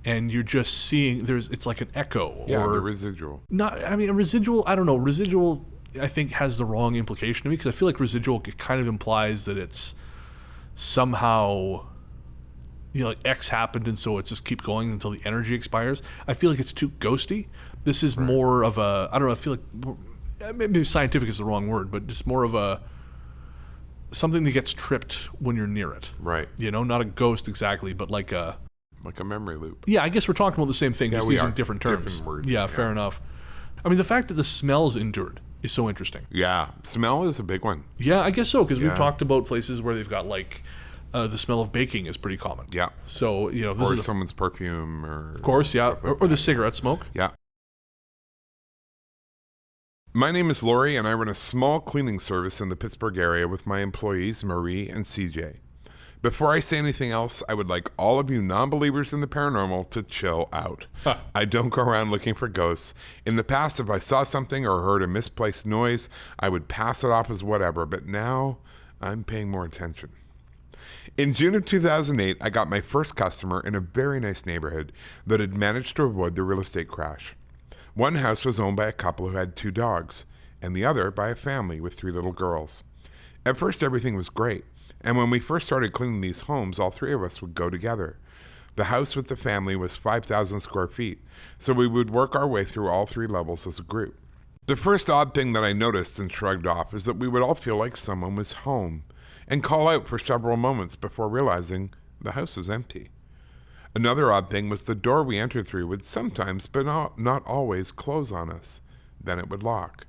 and you're just seeing it's like an echo. Yeah, or the residual. A residual. I don't know. Residual, I think, has the wrong implication to me, because I feel like residual kind of implies that it's somehow, like X happened, and so it just keeps going until the energy expires. I feel like it's too ghosty. This is more of a, I don't know, I feel like, maybe scientific is the wrong word, but just more of something that gets tripped when you're near it. Right. Not a ghost exactly, but like a memory loop. Yeah, I guess we're talking about the same thing, just using different terms. Different words. Yeah, fair enough. I mean, the fact that the smell's endured is so interesting. Yeah, smell is a big one. Yeah, I guess so, because we've talked about places where they've got like, the smell of baking is pretty common. Yeah. So, this or is someone's perfume, or of course, yeah, or the cigarette smoke. Yeah. My name is Lori, and I run a small cleaning service in the Pittsburgh area with my employees, Marie and CJ. Before I say anything else, I would like all of you non-believers in the paranormal to chill out. I don't go around looking for ghosts. In the past, if I saw something or heard a misplaced noise, I would pass it off as whatever, but now I'm paying more attention. In June of 2008, I got my first customer in a very nice neighborhood that had managed to avoid the real estate crash. One house was owned by a couple who had 2 dogs, and the other by a family with 3 little girls. At first, everything was great, and when we first started cleaning these homes, all 3 of us would go together. The house with the family was 5,000 square feet, so we would work our way through all 3 levels as a group. The first odd thing that I noticed and shrugged off is that we would all feel like someone was home, and call out for several moments before realizing the house was empty. Another odd thing was the door we entered through would sometimes, but not always, close on us. Then it would lock.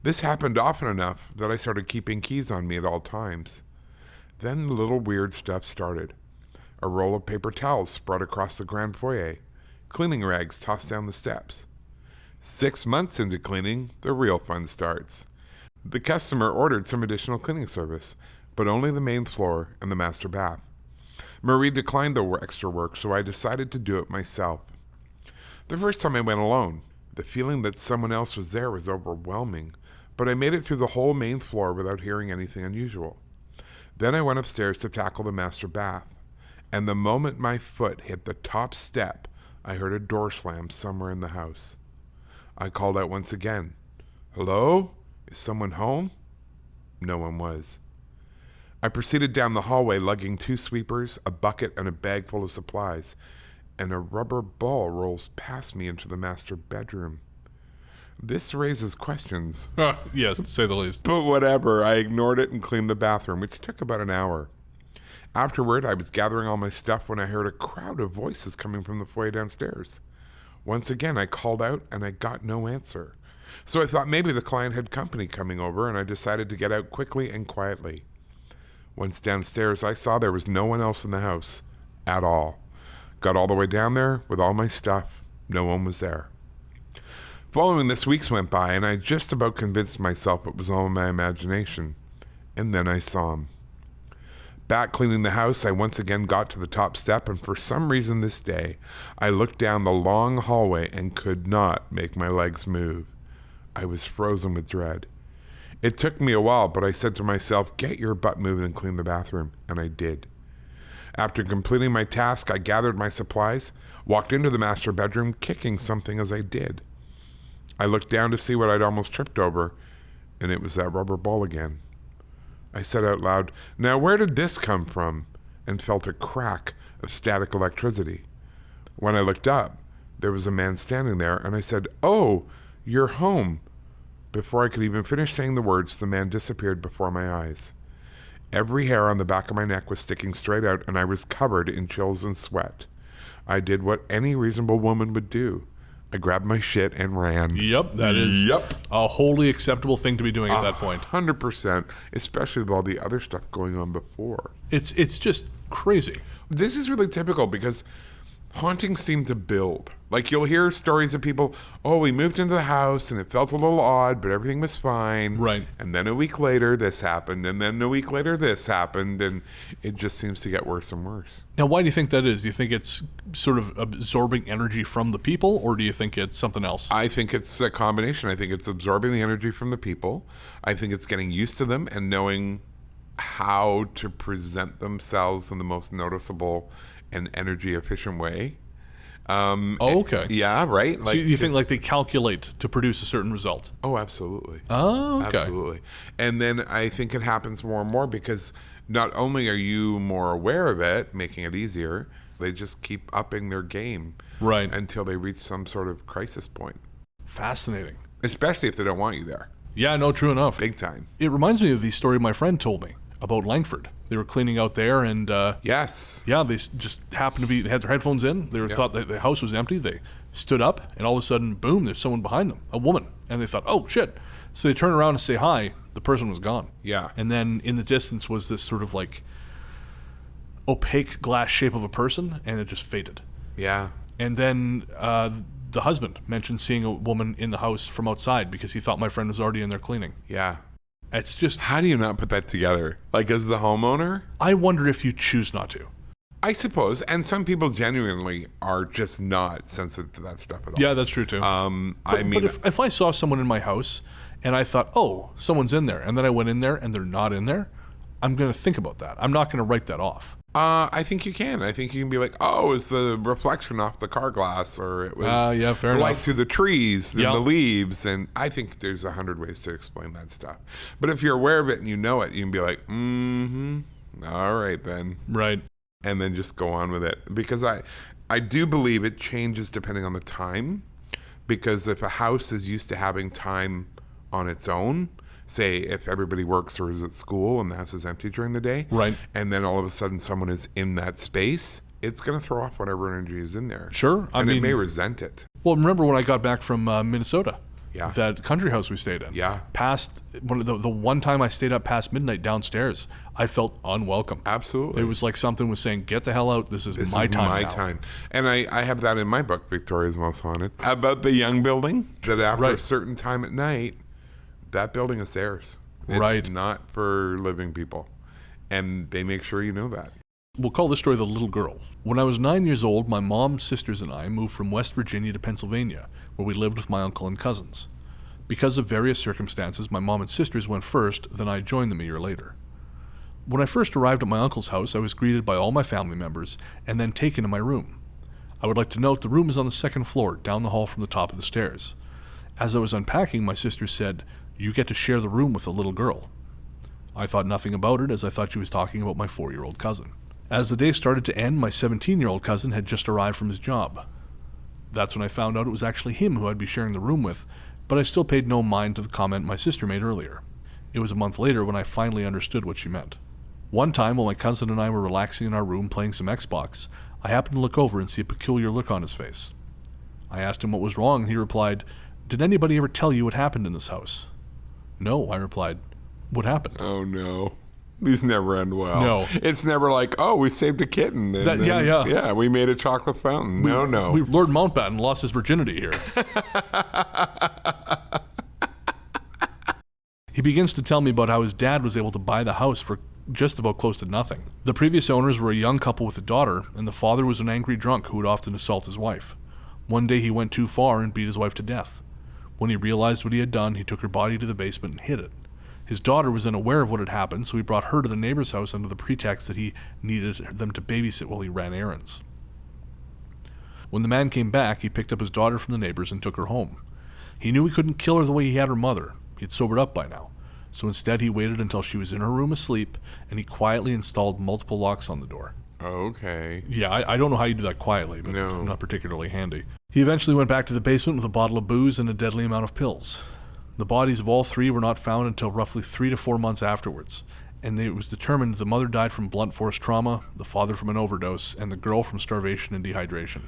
This happened often enough that I started keeping keys on me at all times. Then the little weird stuff started. A roll of paper towels spread across the grand foyer. Cleaning rags tossed down the steps. 6 months into cleaning, the real fun starts. The customer ordered some additional cleaning service, but only the main floor and the master bath. Marie declined the extra work, so I decided to do it myself. The first time I went alone, the feeling that someone else was there was overwhelming, but I made it through the whole main floor without hearing anything unusual. Then I went upstairs to tackle the master bath, and the moment my foot hit the top step, I heard a door slam somewhere in the house. I called out once again, "Hello? Is someone home?" No one was. I proceeded down the hallway lugging 2 sweepers, a bucket, and a bag full of supplies, and a rubber ball rolls past me into the master bedroom. This raises questions. Yes, to say the least. But whatever, I ignored it and cleaned the bathroom, which took about an hour. Afterward, I was gathering all my stuff when I heard a crowd of voices coming from the foyer downstairs. Once again, I called out and I got no answer. So I thought maybe the client had company coming over, and I decided to get out quickly and quietly. Once downstairs, I saw there was no one else in the house at all. Got all the way down there with all my stuff. No one was there. Following this, weeks went by, and I just about convinced myself it was all in my imagination. And then I saw him. Back cleaning the house, I once again got to the top step, and for some reason this day, I looked down the long hallway and could not make my legs move. I was frozen with dread. It took me a while, but I said to myself, "Get your butt moving and clean the bathroom," and I did. After completing my task, I gathered my supplies, walked into the master bedroom, kicking something as I did. I looked down to see what I'd almost tripped over, and it was that rubber ball again. I said out loud, "Now where did this come from?" and felt a crack of static electricity. When I looked up, there was a man standing there, and I said, "Oh, you're home." Before I could even finish saying the words, the man disappeared before my eyes. Every hair on the back of my neck was sticking straight out, and I was covered in chills and sweat. I did what any reasonable woman would do. I grabbed my shit and ran. Yep, that is a wholly acceptable thing to be doing at that point. 100%, especially with all the other stuff going on before. It's just crazy. This is really typical because hauntings seem to build. Like, you'll hear stories of people, "Oh, we moved into the house and it felt a little odd, but everything was fine." Right. And then a week later, this happened. And then a week later, this happened. And it just seems to get worse and worse. Now, why do you think that is? Do you think it's sort of absorbing energy from the people, or do you think it's something else? I think it's a combination. I think it's absorbing the energy from the people. I think it's getting used to them and knowing how to present themselves in the most noticeable and energy efficient way. Okay. Yeah, right? So you think like they calculate to produce a certain result? Oh, absolutely. Oh, okay. Absolutely. And then I think it happens more and more because not only are you more aware of it, making it easier, they just keep upping their game. Right. Until they reach some sort of crisis point. Fascinating. Especially if they don't want you there. Yeah, no, true enough. Big time. It reminds me of the story my friend told me about Langford. They were cleaning out there, and yes, yeah, they just happened to they had their headphones in. They thought that the house was empty. They stood up, and all of a sudden, boom! There's someone behind them, a woman, and they thought, "Oh shit!" So they turn around and say hi. The person was gone. Yeah, and then in the distance was this sort of like opaque glass shape of a person, and it just faded. Yeah, and then the husband mentioned seeing a woman in the house from outside because he thought my friend was already in there cleaning. Yeah. It's just... How do you not put that together? Like, as the homeowner? I wonder if you choose not to. I suppose. And some people genuinely are just not sensitive to that stuff at all. Yeah, that's true too. But if I saw someone in my house and I thought, oh, someone's in there, and then I went in there and they're not in there, I'm going to think about that. I'm not going to write that off. I think you can. I think you can be like, oh, it was the reflection off the car glass, or it was fair light enough. through the trees and the leaves. And I think there's 100 ways to explain that stuff. But if you're aware of it and you know it, you can be like, all right then. Right. And then just go on with it. Because I do believe it changes depending on the time. Because if a house is used to having time on its own, say if everybody works or is at school and the house is empty during the day, right, and then all of a sudden someone is in that space, it's going to throw off whatever energy is in there. Sure. I mean, it may resent it. Well, remember when I got back from Minnesota? Yeah. That country house we stayed in. Yeah. Past the one time I stayed up past midnight downstairs, I felt unwelcome. Absolutely. It was like something was saying, "Get the hell out! This is my time." And I have that in my book, Victoria's Most Haunted, about the Young Building. That after a certain time at night, that building is theirs. It's not for living people, and they make sure you know that. We'll call this story The Little Girl. When I was 9 years old, my mom, sisters, and I moved from West Virginia to Pennsylvania, where we lived with my uncle and cousins. Because of various circumstances, my mom and sisters went first, then I joined them a year later. When I first arrived at my uncle's house, I was greeted by all my family members, and then taken to my room. I would like to note the room is on the second floor, down the hall from the top of the stairs. As I was unpacking, my sister said, "You get to share the room with the little girl." I thought nothing about it, as I thought she was talking about my 4-year-old cousin. As the day started to end, my 17-year-old cousin had just arrived from his job. That's when I found out it was actually him who I'd be sharing the room with, but I still paid no mind to the comment my sister made earlier. It was a month later when I finally understood what she meant. One time, while my cousin and I were relaxing in our room playing some Xbox, I happened to look over and see a peculiar look on his face. I asked him what was wrong, and he replied, "Did anybody ever tell you what happened in this house?" "No," I replied. "What happened?" Oh, no. These never end well. No. It's never like, oh, we saved a kitten. And Yeah, we made a chocolate fountain. No. Lord Mountbatten lost his virginity here. He begins to tell me about how his dad was able to buy the house for just about close to nothing. The previous owners were a young couple with a daughter, and the father was an angry drunk who would often assault his wife. One day he went too far and beat his wife to death. When he realized what he had done, he took her body to the basement and hid it. His daughter was unaware of what had happened, so he brought her to the neighbor's house under the pretext that he needed them to babysit while he ran errands. When the man came back, he picked up his daughter from the neighbors and took her home. He knew he couldn't kill her the way he had her mother. He had sobered up by now. So instead he waited until she was in her room asleep, and he quietly installed multiple locks on the door. Okay. Yeah, I don't know how you do that quietly, but No. I'm not particularly handy. He eventually went back to the basement with a bottle of booze and a deadly amount of pills. The bodies of all three were not found until roughly 3 to 4 months afterwards, and it was determined the mother died from blunt force trauma, the father from an overdose, and the girl from starvation and dehydration.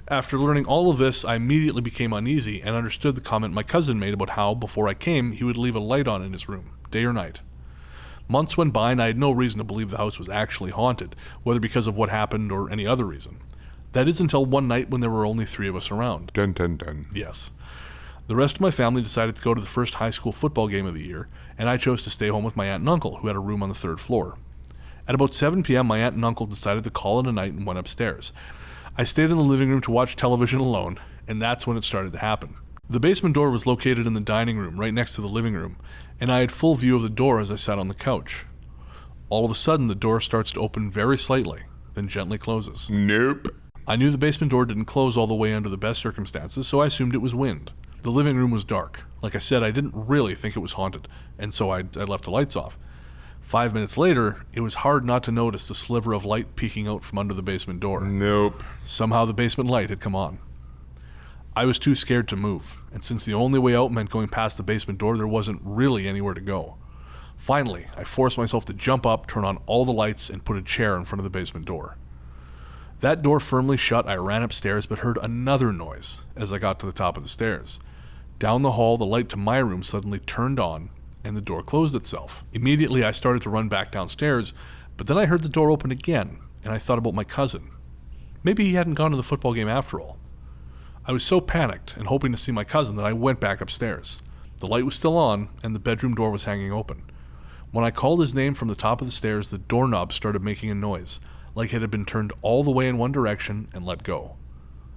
After learning all of this, I immediately became uneasy and understood the comment my cousin made about how, before I came, he would leave a light on in his room, day or night. Months went by and I had no reason to believe the house was actually haunted, whether because of what happened or any other reason. That is until one night when there were only 3 of us around. Dun, dun, dun. Yes. The rest of my family decided to go to the first high school football game of the year, and I chose to stay home with my aunt and uncle, who had a room on the 3rd floor. At about 7 p.m., my aunt and uncle decided to call it a night and went upstairs. I stayed in the living room to watch television alone, and that's when it started to happen. The basement door was located in the dining room, right next to the living room, and I had full view of the door as I sat on the couch. All of a sudden, the door starts to open very slightly, then gently closes. Nope. I knew the basement door didn't close all the way under the best circumstances, so I assumed it was wind. The living room was dark. Like I said, I didn't really think it was haunted, and so I left the lights off. 5 minutes later, it was hard not to notice the sliver of light peeking out from under the basement door. Nope. Somehow the basement light had come on. I was too scared to move, and since the only way out meant going past the basement door, there wasn't really anywhere to go. Finally, I forced myself to jump up, turn on all the lights, and put a chair in front of the basement door. That door firmly shut, I ran upstairs but heard another noise as I got to the top of the stairs. Down the hall, the light to my room suddenly turned on, and the door closed itself. Immediately, I started to run back downstairs, but then I heard the door open again, and I thought about my cousin. Maybe he hadn't gone to the football game after all. I was so panicked and hoping to see my cousin that I went back upstairs. The light was still on, and the bedroom door was hanging open. When I called his name from the top of the stairs, the doorknob started making a noise, like it had been turned all the way in one direction and let go.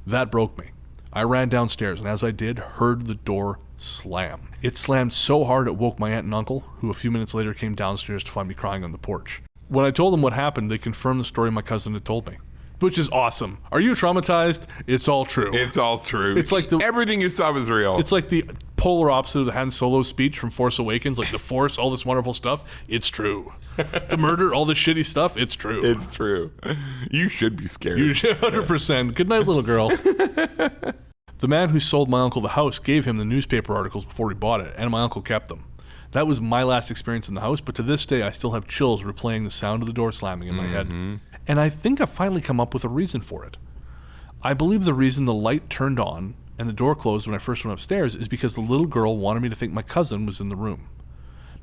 That broke me. I ran downstairs, and as I did, heard the door slam. It slammed so hard it woke my aunt and uncle, who a few minutes later came downstairs to find me crying on the porch. When I told them what happened, they confirmed the story my cousin had told me. Which is awesome. Are you traumatized? It's all true. It's all true. It's like everything you saw was real. It's like the polar opposite of the Han Solo speech from Force Awakens, like the Force, all this wonderful stuff. It's true. The murder, all this shitty stuff. It's true. It's true. You should be scared. You should, 100%. Good night, little girl. The man who sold my uncle the house gave him the newspaper articles before he bought it, and my uncle kept them. That was my last experience in the house, but to this day I still have chills replaying the sound of the door slamming in my head. And I think I've finally come up with a reason for it. I believe the reason the light turned on and the door closed when I first went upstairs is because the little girl wanted me to think my cousin was in the room.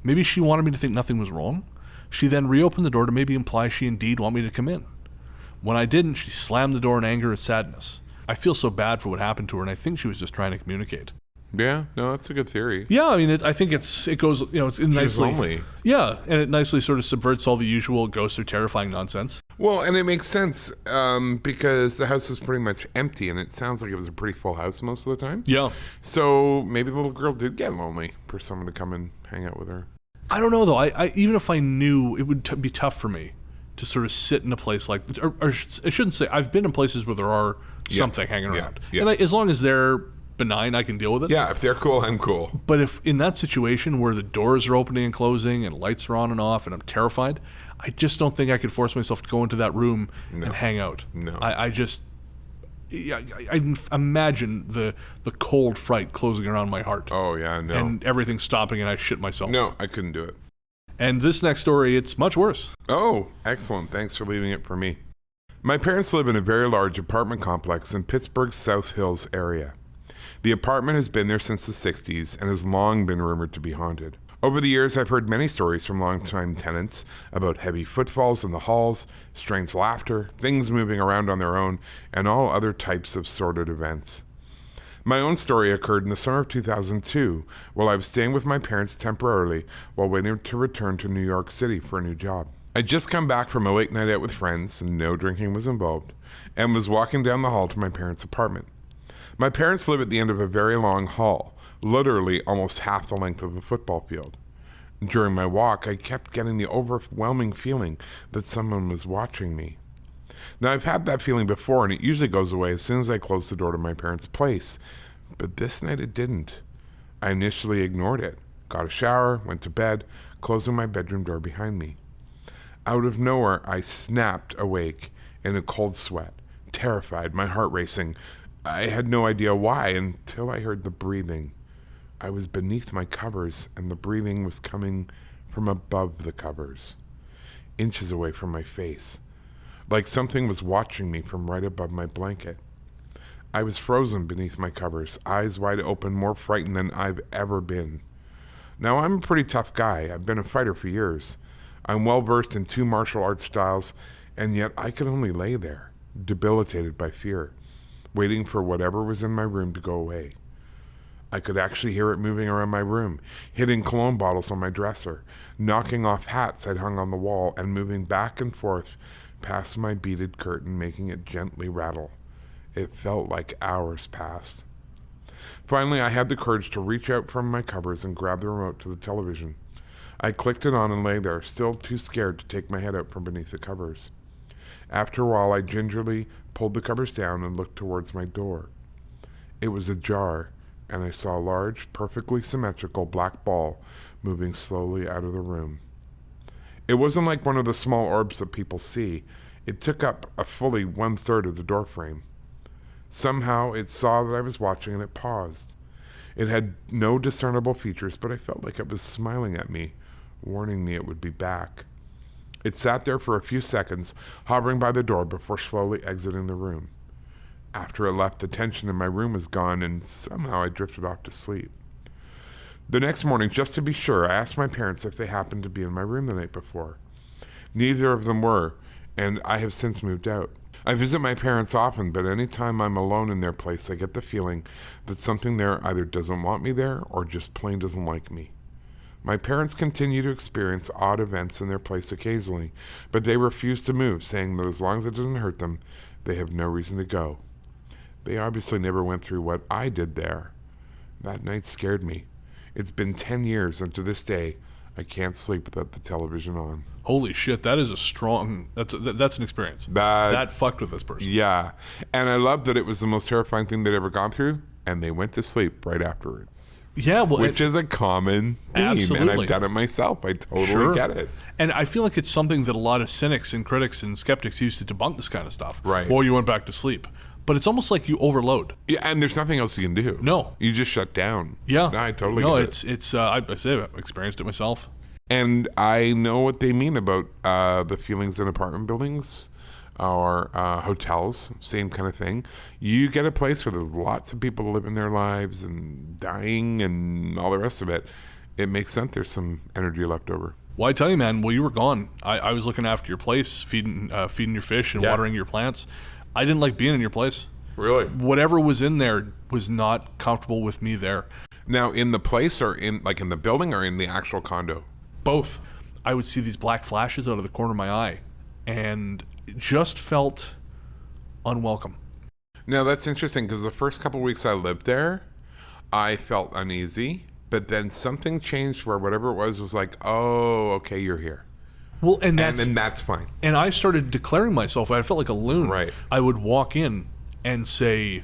Maybe she wanted me to think nothing was wrong. She then reopened the door to maybe imply she indeed wanted me to come in. When I didn't, she slammed the door in anger and sadness. I feel so bad for what happened to her, and I think she was just trying to communicate. Yeah, no, that's a good theory. Yeah, I mean, I think it goes, it's nicely. Lonely. Yeah, and it nicely sort of subverts all the usual ghosts or terrifying nonsense. Well, and it makes sense because the house was pretty much empty, and it sounds like it was a pretty full house most of the time. Yeah. So maybe the little girl did get lonely for someone to come and hang out with her. I don't know, though. I even if I knew, it would be tough for me to sort of sit in a place like, or I shouldn't say, I've been in places where there are something hanging around. Yeah. And as long as they're benign, I can deal with it. Yeah, if they're cool, I'm cool. But if in that situation where the doors are opening and closing and lights are on and off and I'm terrified, I just don't think I could force myself to go into that room and hang out. No. I imagine the cold fright closing around my heart. Oh, yeah, no. And everything stopping and I shit myself. No, I couldn't do it. And this next story, it's much worse. Oh, excellent. Thanks for leaving it for me. My parents live in a very large apartment complex in Pittsburgh's South Hills area. The apartment has been there since the 60s and has long been rumored to be haunted. Over the years, I've heard many stories from longtime tenants about heavy footfalls in the halls, strange laughter, things moving around on their own, and all other types of sordid events. My own story occurred in the summer of 2002 while I was staying with my parents temporarily while waiting to return to New York City for a new job. I'd just come back from a late night out with friends, and no drinking was involved, and was walking down the hall to my parents' apartment. My parents live at the end of a very long hall, literally almost half the length of a football field. During my walk, I kept getting the overwhelming feeling that someone was watching me. Now, I've had that feeling before, and it usually goes away as soon as I close the door to my parents' place. But this night it didn't. I initially ignored it, got a shower, went to bed, closing my bedroom door behind me. Out of nowhere, I snapped awake in a cold sweat, terrified, my heart racing. I had no idea why until I heard the breathing. I was beneath my covers, and the breathing was coming from above the covers, inches away from my face, like something was watching me from right above my blanket. I was frozen beneath my covers, eyes wide open, more frightened than I've ever been. Now, I'm a pretty tough guy. I've been a fighter for years. I'm well versed in 2 martial arts styles, and yet I could only lay there, debilitated by fear, waiting for whatever was in my room to go away. I could actually hear it moving around my room, hitting cologne bottles on my dresser, knocking off hats I'd hung on the wall, and moving back and forth past my beaded curtain, making it gently rattle. It felt like hours passed. Finally, I had the courage to reach out from my covers and grab the remote to the television. I clicked it on and lay there, still too scared to take my head out from beneath the covers. After a while, I gingerly pulled the covers down and looked towards my door. It was ajar, and I saw a large, perfectly symmetrical black ball moving slowly out of the room. It wasn't like one of the small orbs that people see. It took up a fully 1/3 of the doorframe. Somehow, it saw that I was watching and it paused. It had no discernible features, but I felt like it was smiling at me, warning me it would be back. It sat there for a few seconds, hovering by the door before slowly exiting the room. After it left, the tension in my room was gone, and somehow I drifted off to sleep. The next morning, just to be sure, I asked my parents if they happened to be in my room the night before. Neither of them were, and I have since moved out. I visit my parents often, but any time I'm alone in their place, I get the feeling that something there either doesn't want me there or just plain doesn't like me. My parents continue to experience odd events in their place occasionally, but they refuse to move, saying that as long as it doesn't hurt them, they have no reason to go. They obviously never went through what I did there. That night scared me. It's been 10 years, and to this day, I can't sleep without the television on. Holy shit, that is a strong... That's an experience. That fucked with this person. Yeah. And I love that it was the most terrifying thing they'd ever gone through, and they went to sleep right afterwards. Yeah, well... Which is a common theme, absolutely. and I've done it myself. I totally get it. And I feel like it's something that a lot of cynics and critics and skeptics use to debunk this kind of stuff. Right. Well, you went back to sleep. But it's almost like you overload. Yeah, and there's nothing else you can do. No. You just shut down. Yeah. No, I totally get it. It's I say I've experienced it myself. And I know what they mean about the feelings in apartment buildings. or hotels, same kind of thing. You get a place where there's lots of people living their lives and dying and all the rest of it. It makes sense there's some energy left over. Well, I tell you, man, you were gone. I was looking after your place, feeding your fish and watering your plants. I didn't like being in your place. Really? Whatever was in there was not comfortable with me there. Now, in the place or in the building or in the actual condo? Both. I would see these black flashes out of the corner of my eye and it just felt unwelcome. Now, that's interesting because the first couple of weeks I lived there, I felt uneasy, but then something changed where whatever it was like, oh, okay, you're here. Well, and then that's fine. And I started declaring myself. I felt like a loon. Right. I would walk in and say,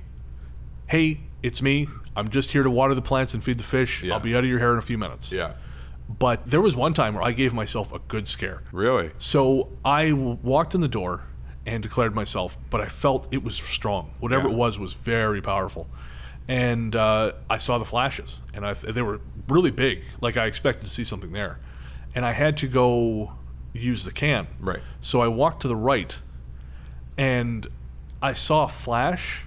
hey, it's me. I'm just here to water the plants and feed the fish. Yeah. I'll be out of your hair in a few minutes. Yeah. But there was one time where I gave myself a good scare. Really? So I walked in the door and declared myself, but I felt it was strong. Whatever it was very powerful. And I saw the flashes, and they were really big. Like I expected to see something there. And I had to go use the can. Right. So I walked to the right, and I saw a flash.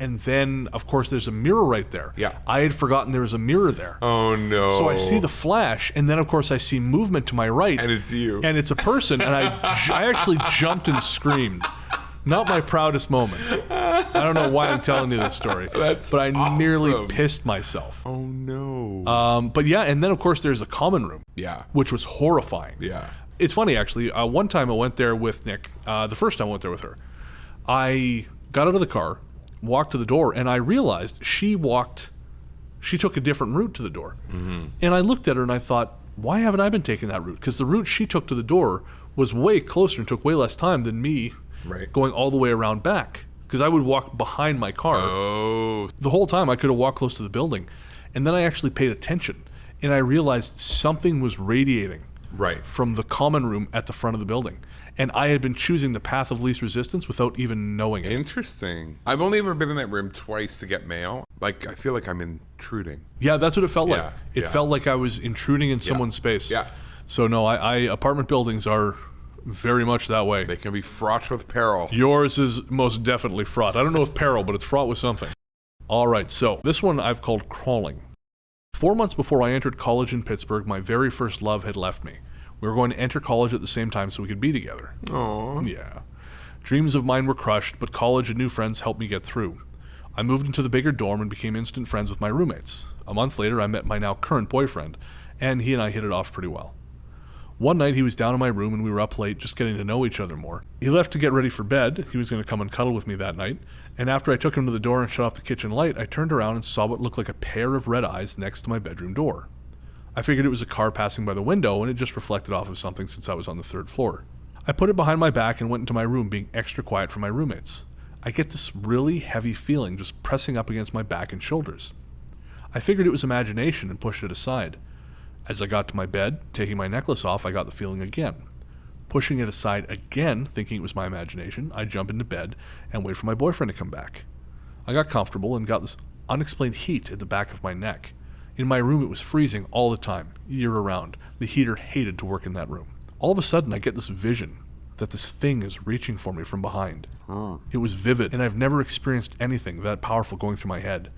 And then, of course, there's a mirror right there. Yeah. I had forgotten there was a mirror there. Oh, no. So I see the flash, and then, of course, I see movement to my right. And it's you. And it's a person, and I actually jumped and screamed. Not my proudest moment. I don't know why I'm telling you this story. But I awesome. nearly pissed myself. Oh, no. But yeah, and then, of course, there's the common room. Yeah. Which was horrifying. Yeah. It's funny, actually. One time I went there with Nick. The first time I went there with her. I got out of the car, walked to the door, and I realized she took a different route to the door. Mm-hmm. And I looked at her and I thought, why haven't I been taking that route? Because the route she took to the door was way closer and took way less time than me going all the way around back. Because I would walk behind my car. Oh. The whole time I could have walked close to the building. And then I actually paid attention. And I realized something was radiating from the common room at the front of the building. And I had been choosing the path of least resistance without even knowing it. Interesting. I've only ever been in that room twice to get mail. Like, I feel like I'm intruding. Yeah, that's what it felt like. It Yeah. felt like I was intruding in someone's space. Yeah. So no, apartment buildings are very much that way. They can be fraught with peril. Yours is most definitely fraught. I don't know with peril, but it's fraught with something. All right, so this one I've called crawling. 4 months before I entered college in Pittsburgh, my very first love had left me. We were going to enter college at the same time so we could be together. Aww. Yeah. Dreams of mine were crushed, but college and new friends helped me get through. I moved into the bigger dorm and became instant friends with my roommates. A month later, I met my now current boyfriend, and he and I hit it off pretty well. One night, he was down in my room and we were up late just getting to know each other more. He left to get ready for bed. He was going to come and cuddle with me that night. And after I took him to the door and shut off the kitchen light, I turned around and saw what looked like a pair of red eyes next to my bedroom door. I figured it was a car passing by the window and it just reflected off of something since I was on the 3rd floor. I put it behind my back and went into my room being extra quiet for my roommates. I get this really heavy feeling just pressing up against my back and shoulders. I figured it was imagination and pushed it aside. As I got to my bed, taking my necklace off, I got the feeling again. Pushing it aside again, thinking it was my imagination, I jump into bed and wait for my boyfriend to come back. I got comfortable and got this unexplained heat at the back of my neck. In my room, it was freezing all the time, year-round. The heater hated to work in that room. All of a sudden, I get this vision that this thing is reaching for me from behind. It was vivid, and I've never experienced anything that powerful going through my head.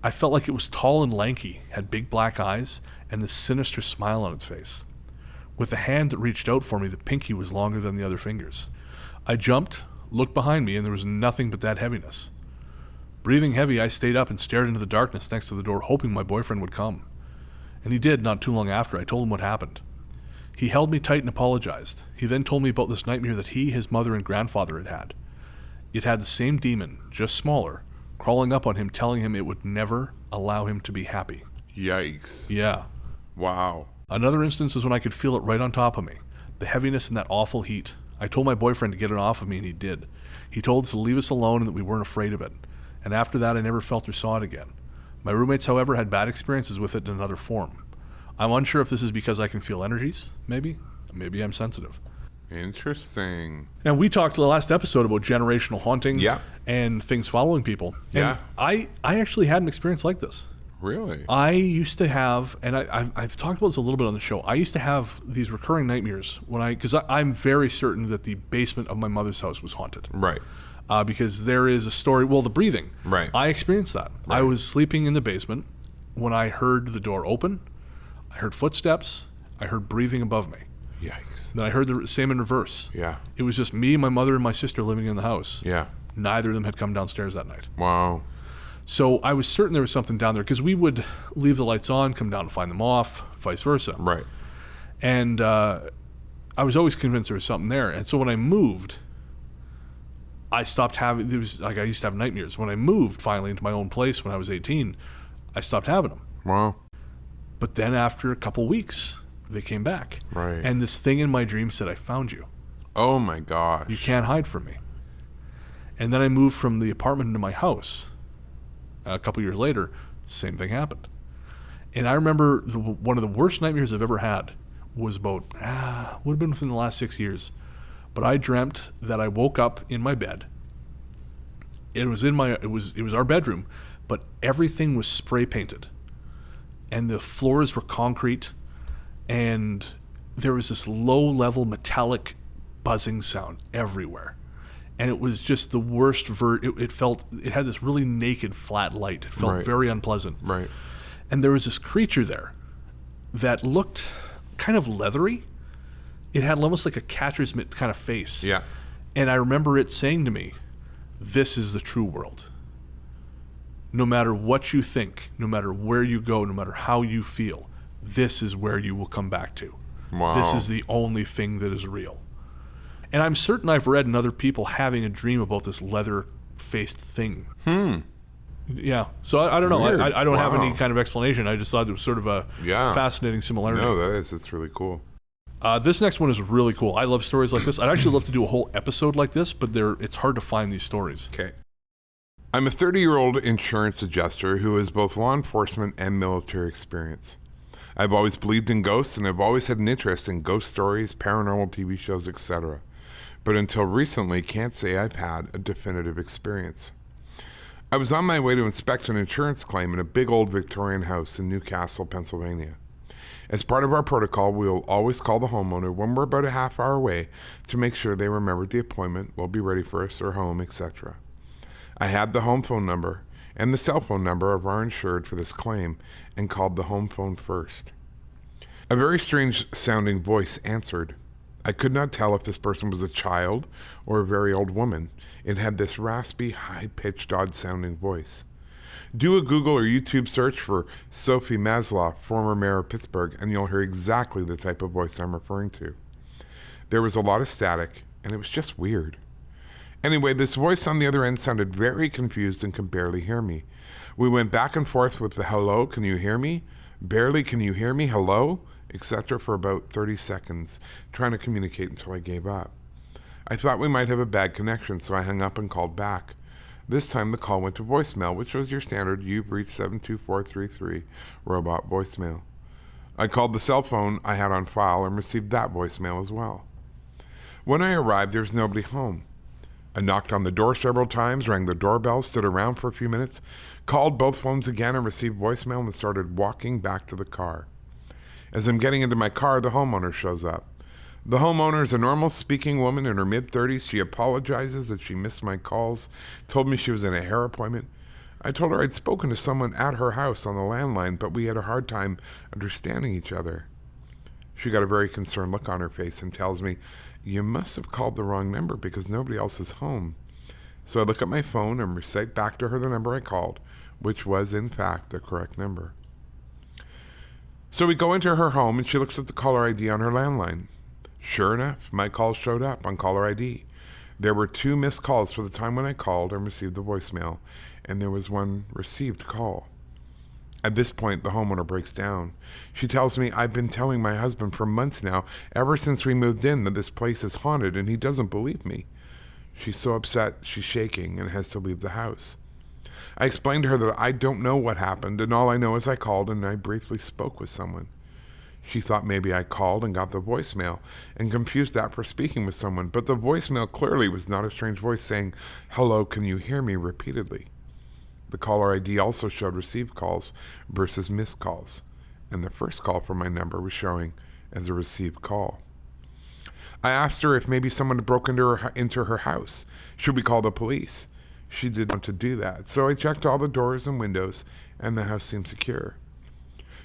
I felt like it was tall and lanky, had big black eyes, and this sinister smile on its face. With the hand that reached out for me, the pinky was longer than the other fingers. I jumped, looked behind me, and there was nothing but that heaviness. Breathing heavy, I stayed up and stared into the darkness next to the door, hoping my boyfriend would come. And he did not too long after. I told him what happened. He held me tight and apologized. He then told me about this nightmare that he, his mother, and grandfather had had. It had the same demon, just smaller, crawling up on him, telling him it would never allow him to be happy. Yikes. Yeah. Wow. Another instance was when I could feel it right on top of me. The heaviness and that awful heat. I told my boyfriend to get it off of me, and he did. He told us to leave us alone and that we weren't afraid of it. And after that, I never felt or saw it again. My roommates, however, had bad experiences with it in another form. I'm unsure if this is because I can feel energies, maybe. Maybe I'm sensitive. Interesting. And we talked the last episode about generational haunting Yeah. and things following people. And Yeah. I actually had an experience like this. Really? I used to have, and I've talked about this a little bit on the show. I used to have these recurring nightmares because I'm very certain that the basement of my mother's house was haunted. Right. Because there is a story. Well, the breathing. Right. I experienced that. Right. I was sleeping in the basement when I heard the door open. I heard footsteps. I heard breathing above me. Yikes. Then I heard the same in reverse. Yeah. It was just me, my mother, and my sister living in the house. Yeah. Neither of them had come downstairs that night. Wow. So I was certain there was something down there because we would leave the lights on, come down to find them off, vice versa. Right. And I was always convinced there was something there. And so when I moved, I stopped having, there was like I used to have nightmares. When I moved finally into my own place when I was 18, I stopped having them. Wow. But then after a couple weeks, they came back. Right. And this thing in my dream said, I found you. Oh my gosh. You can't hide from me. And then I moved from the apartment into my house. A couple years later, same thing happened. And I remember one of the worst nightmares I've ever had was about, would have been within the last 6 years. But I dreamt that I woke up in my bed. It was our bedroom, but everything was spray painted. And the floors were concrete, and there was this low-level metallic buzzing sound everywhere. And it was just the worst it had this really naked, flat light. It felt very unpleasant. Right. And there was this creature there that looked kind of leathery. It had almost like a catcher's mitt kind of face. Yeah. And I remember it saying to me, this is the true world. No matter what you think, no matter where you go, no matter how you feel, this is where you will come back to. Wow. This is the only thing that is real. And I'm certain I've read in other people having a dream about this leather-faced thing. Yeah. So I don't know. Weird. I don't have any Wow. kind of explanation. I just thought it was sort of a fascinating similarity. No, it's really cool. This next one is really cool. I love stories like this. I'd actually love to do a whole episode like this, but it's hard to find these stories. Okay. I'm a 30-year-old insurance adjuster who has both law enforcement and military experience. I've always believed in ghosts, and I've always had an interest in ghost stories, paranormal TV shows, etc. But until recently, can't say I've had a definitive experience. I was on my way to inspect an insurance claim in a big old Victorian house in Newcastle, Pennsylvania. As part of our protocol, we will always call the homeowner when we're about a half hour away to make sure they remembered the appointment, will be ready for us, or home, etc. I had the home phone number and the cell phone number of our insured for this claim and called the home phone first. A very strange sounding voice answered. I could not tell if this person was a child or a very old woman. It had this raspy, high-pitched, odd-sounding voice. Do a Google or YouTube search for Sophie Maslow, former mayor of Pittsburgh, and you'll hear exactly the type of voice I'm referring to. There was a lot of static, and it was just weird. Anyway, this voice on the other end sounded very confused and could barely hear me. We went back and forth with the hello, can you hear me? Barely, can you hear me? Hello? Etc. for about 30 seconds, trying to communicate until I gave up. I thought we might have a bad connection, so I hung up and called back. This time the call went to voicemail, which was your standard, you've reached 72433 robot voicemail. I called the cell phone I had on file and received that voicemail as well. When I arrived, there was nobody home. I knocked on the door several times, rang the doorbell, stood around for a few minutes, called both phones again and received voicemail and started walking back to the car. As I'm getting into my car, the homeowner shows up. The homeowner is a normal speaking woman in her mid-30s. She apologizes that she missed my calls, told me she was in a hair appointment. I told her I'd spoken to someone at her house on the landline, but we had a hard time understanding each other. She got a very concerned look on her face and tells me, you must have called the wrong number because nobody else is home. So I look at my phone and recite back to her the number I called, which was in fact the correct number. So we go into her home and she looks at the caller ID on her landline. Sure enough, my call showed up on caller ID. There were 2 missed calls for the time when I called and received the voicemail, and there was 1 received call. At this point, the homeowner breaks down. She tells me I've been telling my husband for months now, ever since we moved in, that this place is haunted, and he doesn't believe me. She's so upset, she's shaking and has to leave the house. I explained to her that I don't know what happened, and all I know is I called and I briefly spoke with someone. She thought maybe I called and got the voicemail and confused that for speaking with someone, but the voicemail clearly was not a strange voice saying, hello, can you hear me, repeatedly. The caller ID also showed received calls versus missed calls, and the first call from my number was showing as a received call. I asked her if maybe someone had broken into her house. Should we call the police? She didn't want to do that, so I checked all the doors and windows, and the house seemed secure.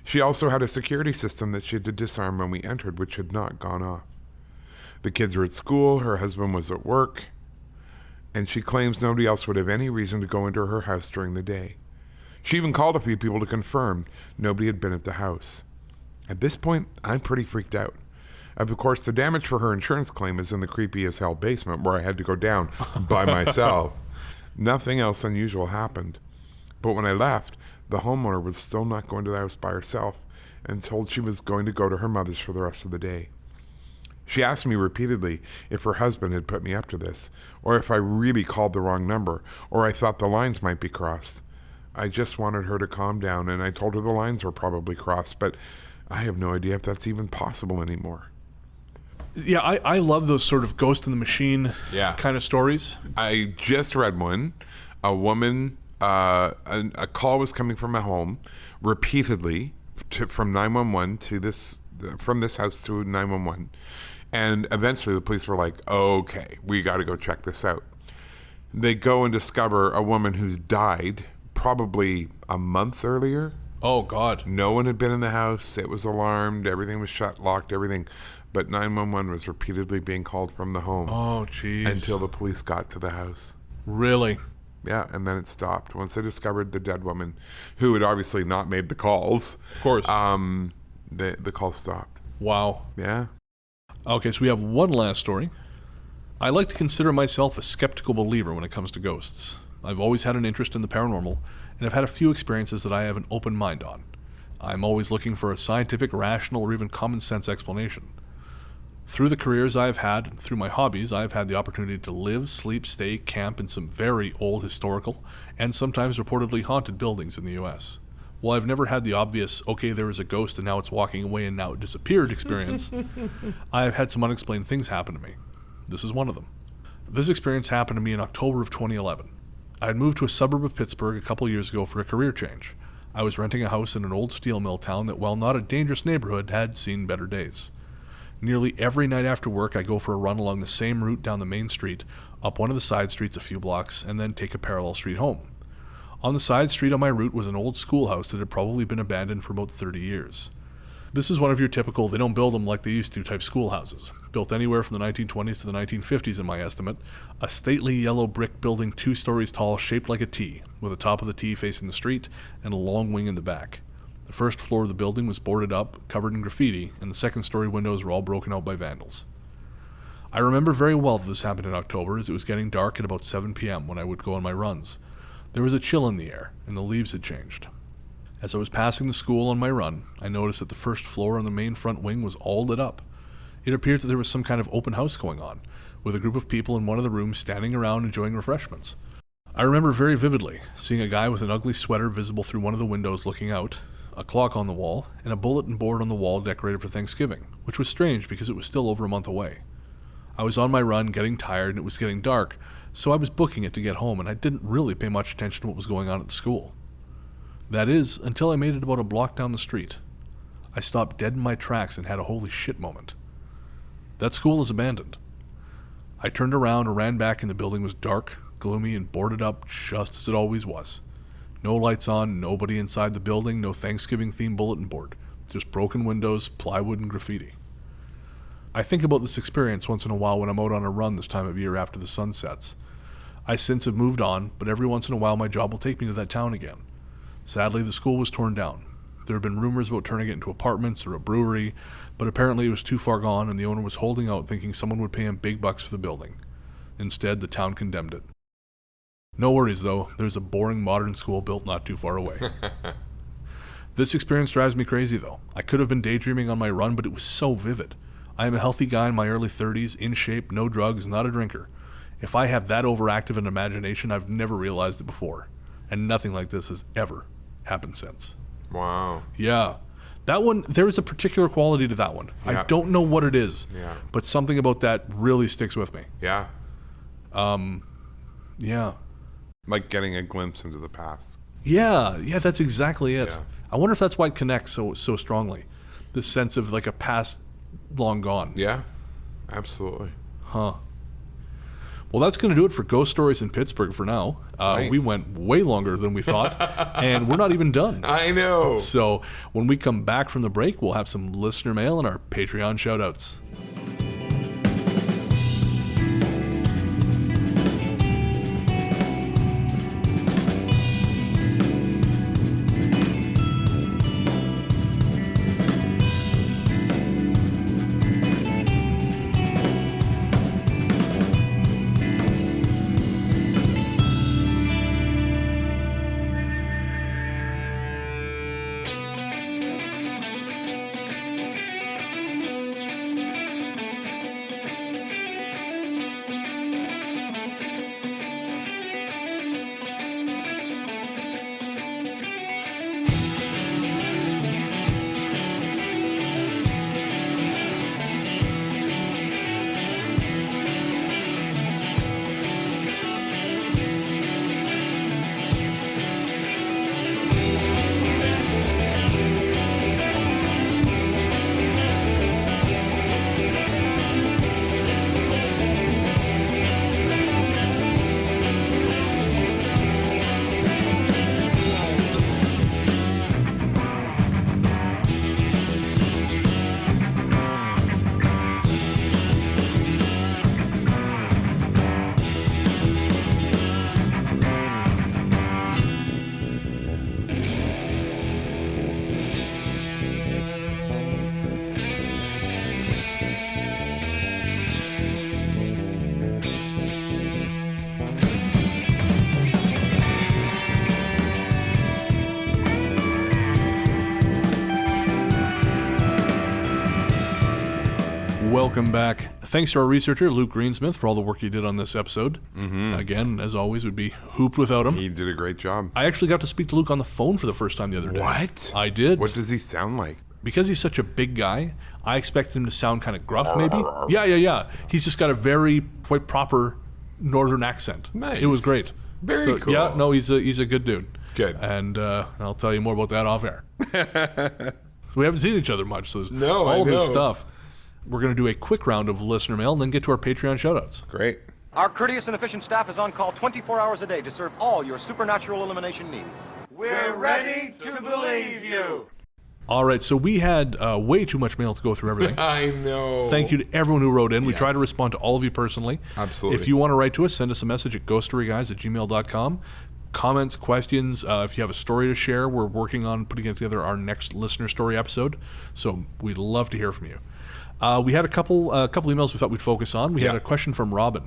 She also had a security system that she had to disarm when we entered, which had not gone off. The kids were at school, her husband was at work, and she claims nobody else would have any reason to go into her house during the day. She even called a few people to confirm nobody had been at the house. At this point, I'm pretty freaked out. Of course, the damage for her insurance claim is in the creepy as hell basement where I had to go down by myself. Nothing else unusual happened. But when I left, the homeowner was still not going to the house by herself and told she was going to go to her mother's for the rest of the day. She asked me repeatedly if her husband had put me up to this, or if I really called the wrong number, or I thought the lines might be crossed. I just wanted her to calm down, and I told her the lines were probably crossed, but I have no idea if that's even possible anymore. Yeah, I love those sort of ghost in the machine kind of stories. I just read one. A woman, a call was coming from a home repeatedly from 911 from this house to 911. And eventually the police were like, okay, we got to go check this out. They go and discover a woman who's died probably a month earlier. Oh, God. No one had been in the house. It was alarmed. Everything was shut, locked, everything. But 911 was repeatedly being called from the home. Oh, jeez. Until the police got to the house. Really? Yeah, and then it stopped. Once they discovered the dead woman, who had obviously not made the calls. Of course. The call stopped. Wow. Yeah. Okay, so we have one last story. I like to consider myself a skeptical believer when it comes to ghosts. I've always had an interest in the paranormal, and I've had a few experiences that I have an open mind on. I'm always looking for a scientific, rational, or even common sense explanation. Through the careers I've had, and through my hobbies, I've had the opportunity to live, sleep, stay, camp in some very old historical, and sometimes reportedly haunted buildings in the U.S. While I've never had the obvious, okay, there was a ghost and now it's walking away and now it disappeared experience, I've had some unexplained things happen to me. This is one of them. This experience happened to me in October of 2011. I had moved to a suburb of Pittsburgh a couple years ago for a career change. I was renting a house in an old steel mill town that, while not a dangerous neighborhood, had seen better days. Nearly every night after work, I go for a run along the same route down the main street, up one of the side streets a few blocks, and then take a parallel street home. On the side street on my route was an old schoolhouse that had probably been abandoned for about 30 years. This is one of your typical, they don't build them like they used to type schoolhouses. Built anywhere from the 1920s to the 1950s in my estimate. A stately yellow brick building 2 stories tall shaped like a T, with the top of the T facing the street and a long wing in the back. The first floor of the building was boarded up, covered in graffiti, and the second-story windows were all broken out by vandals. I remember very well that this happened in October, as it was getting dark at about 7 p.m. when I would go on my runs. There was a chill in the air, and the leaves had changed. As I was passing the school on my run, I noticed that the first floor on the main front wing was all lit up. It appeared that there was some kind of open house going on, with a group of people in one of the rooms standing around enjoying refreshments. I remember very vividly seeing a guy with an ugly sweater visible through one of the windows looking out, a clock on the wall, and a bulletin board on the wall decorated for Thanksgiving, which was strange because it was still over a month away. I was on my run, getting tired, and it was getting dark, so I was booking it to get home, and I didn't really pay much attention to what was going on at the school. That is, until I made it about a block down the street. I stopped dead in my tracks and had a holy shit moment. That school is abandoned. I turned around and ran back, and the building was dark, gloomy, and boarded up just as it always was. No lights on, nobody inside the building, no Thanksgiving-themed bulletin board. Just broken windows, plywood, and graffiti. I think about this experience once in a while when I'm out on a run this time of year after the sun sets. I since have moved on, but every once in a while my job will take me to that town again. Sadly, the school was torn down. There had been rumors about turning it into apartments or a brewery, but apparently it was too far gone and the owner was holding out thinking someone would pay him big bucks for the building. Instead, the town condemned it. No worries though, there's a boring modern school built not too far away. This experience drives me crazy though. I could have been daydreaming on my run, but it was so vivid. I am a healthy guy in my early 30s, in shape, no drugs, not a drinker. If I have that overactive an imagination, I've never realized it before. And nothing like this has ever happened since. Wow. Yeah. That one, there is a particular quality to that one. Yeah. I don't know what it is, Yeah. but something about that really sticks with me. Yeah. Yeah. Like getting a glimpse into the past. Yeah, that's exactly it. Yeah. I wonder if that's why it connects so strongly. This sense of like a past long gone. Yeah, absolutely. Huh. Well, that's going to do it for Ghost Stories in Pittsburgh for now. Nice. We went way longer than we thought, and we're not even done. I know. So when we come back from the break, we'll have some listener mail and our Patreon shoutouts. Welcome back. Thanks to our researcher, Luke Greensmith, for all the work he did on this episode. Mm-hmm. Again, as always, would be hooped without him. He did a great job. I actually got to speak to Luke on the phone for the first time the other day. What? I did. What does he sound like? Because he's such a big guy, I expected him to sound kind of gruff, maybe. Yeah. He's just got a very quite proper northern accent. Nice. It was great. Very cool. Yeah, no, he's a good dude. Good. And I'll tell you more about that off air. So we haven't seen each other much, so there's No, I all this know. stuff. We're going to do a quick round of listener mail and then get to our Patreon shoutouts. Great. Our courteous and efficient staff is on call 24 hours a day to serve all your supernatural elimination needs. We're ready to believe you. All right, so we had way too much mail to go through everything. I know. Thank you to everyone who wrote in. We Yes. try to respond to all of you personally. Absolutely. If you want to write to us, send us a message at ghoststoryguys@gmail.com. Comments, questions, if you have a story to share, we're working on putting together our next listener story episode, so we'd love to hear from you. We had a couple emails we thought we'd focus on. We had Yeah. a question from Robin.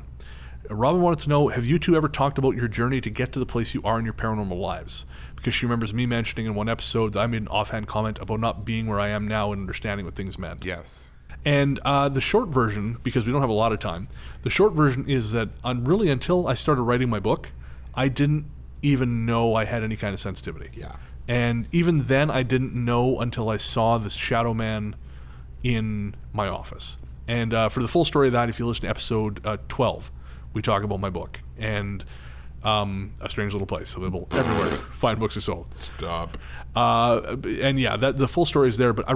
Robin wanted to know, have you two ever talked about your journey to get to the place you are in your paranormal lives? Because she remembers me mentioning in one episode that I made an offhand comment about not being where I am now and understanding what things meant. Yes. And the short version, because we don't have a lot of time, the short version is that really until I started writing my book, I didn't even know I had any kind of sensitivity. Yeah. And even then, I didn't know until I saw this shadow man in my office. And for the full story of that, if you listen to episode 12, we talk about my book and A Strange Little Place, available everywhere fine books are sold. Stop. And yeah, the full story is there, but I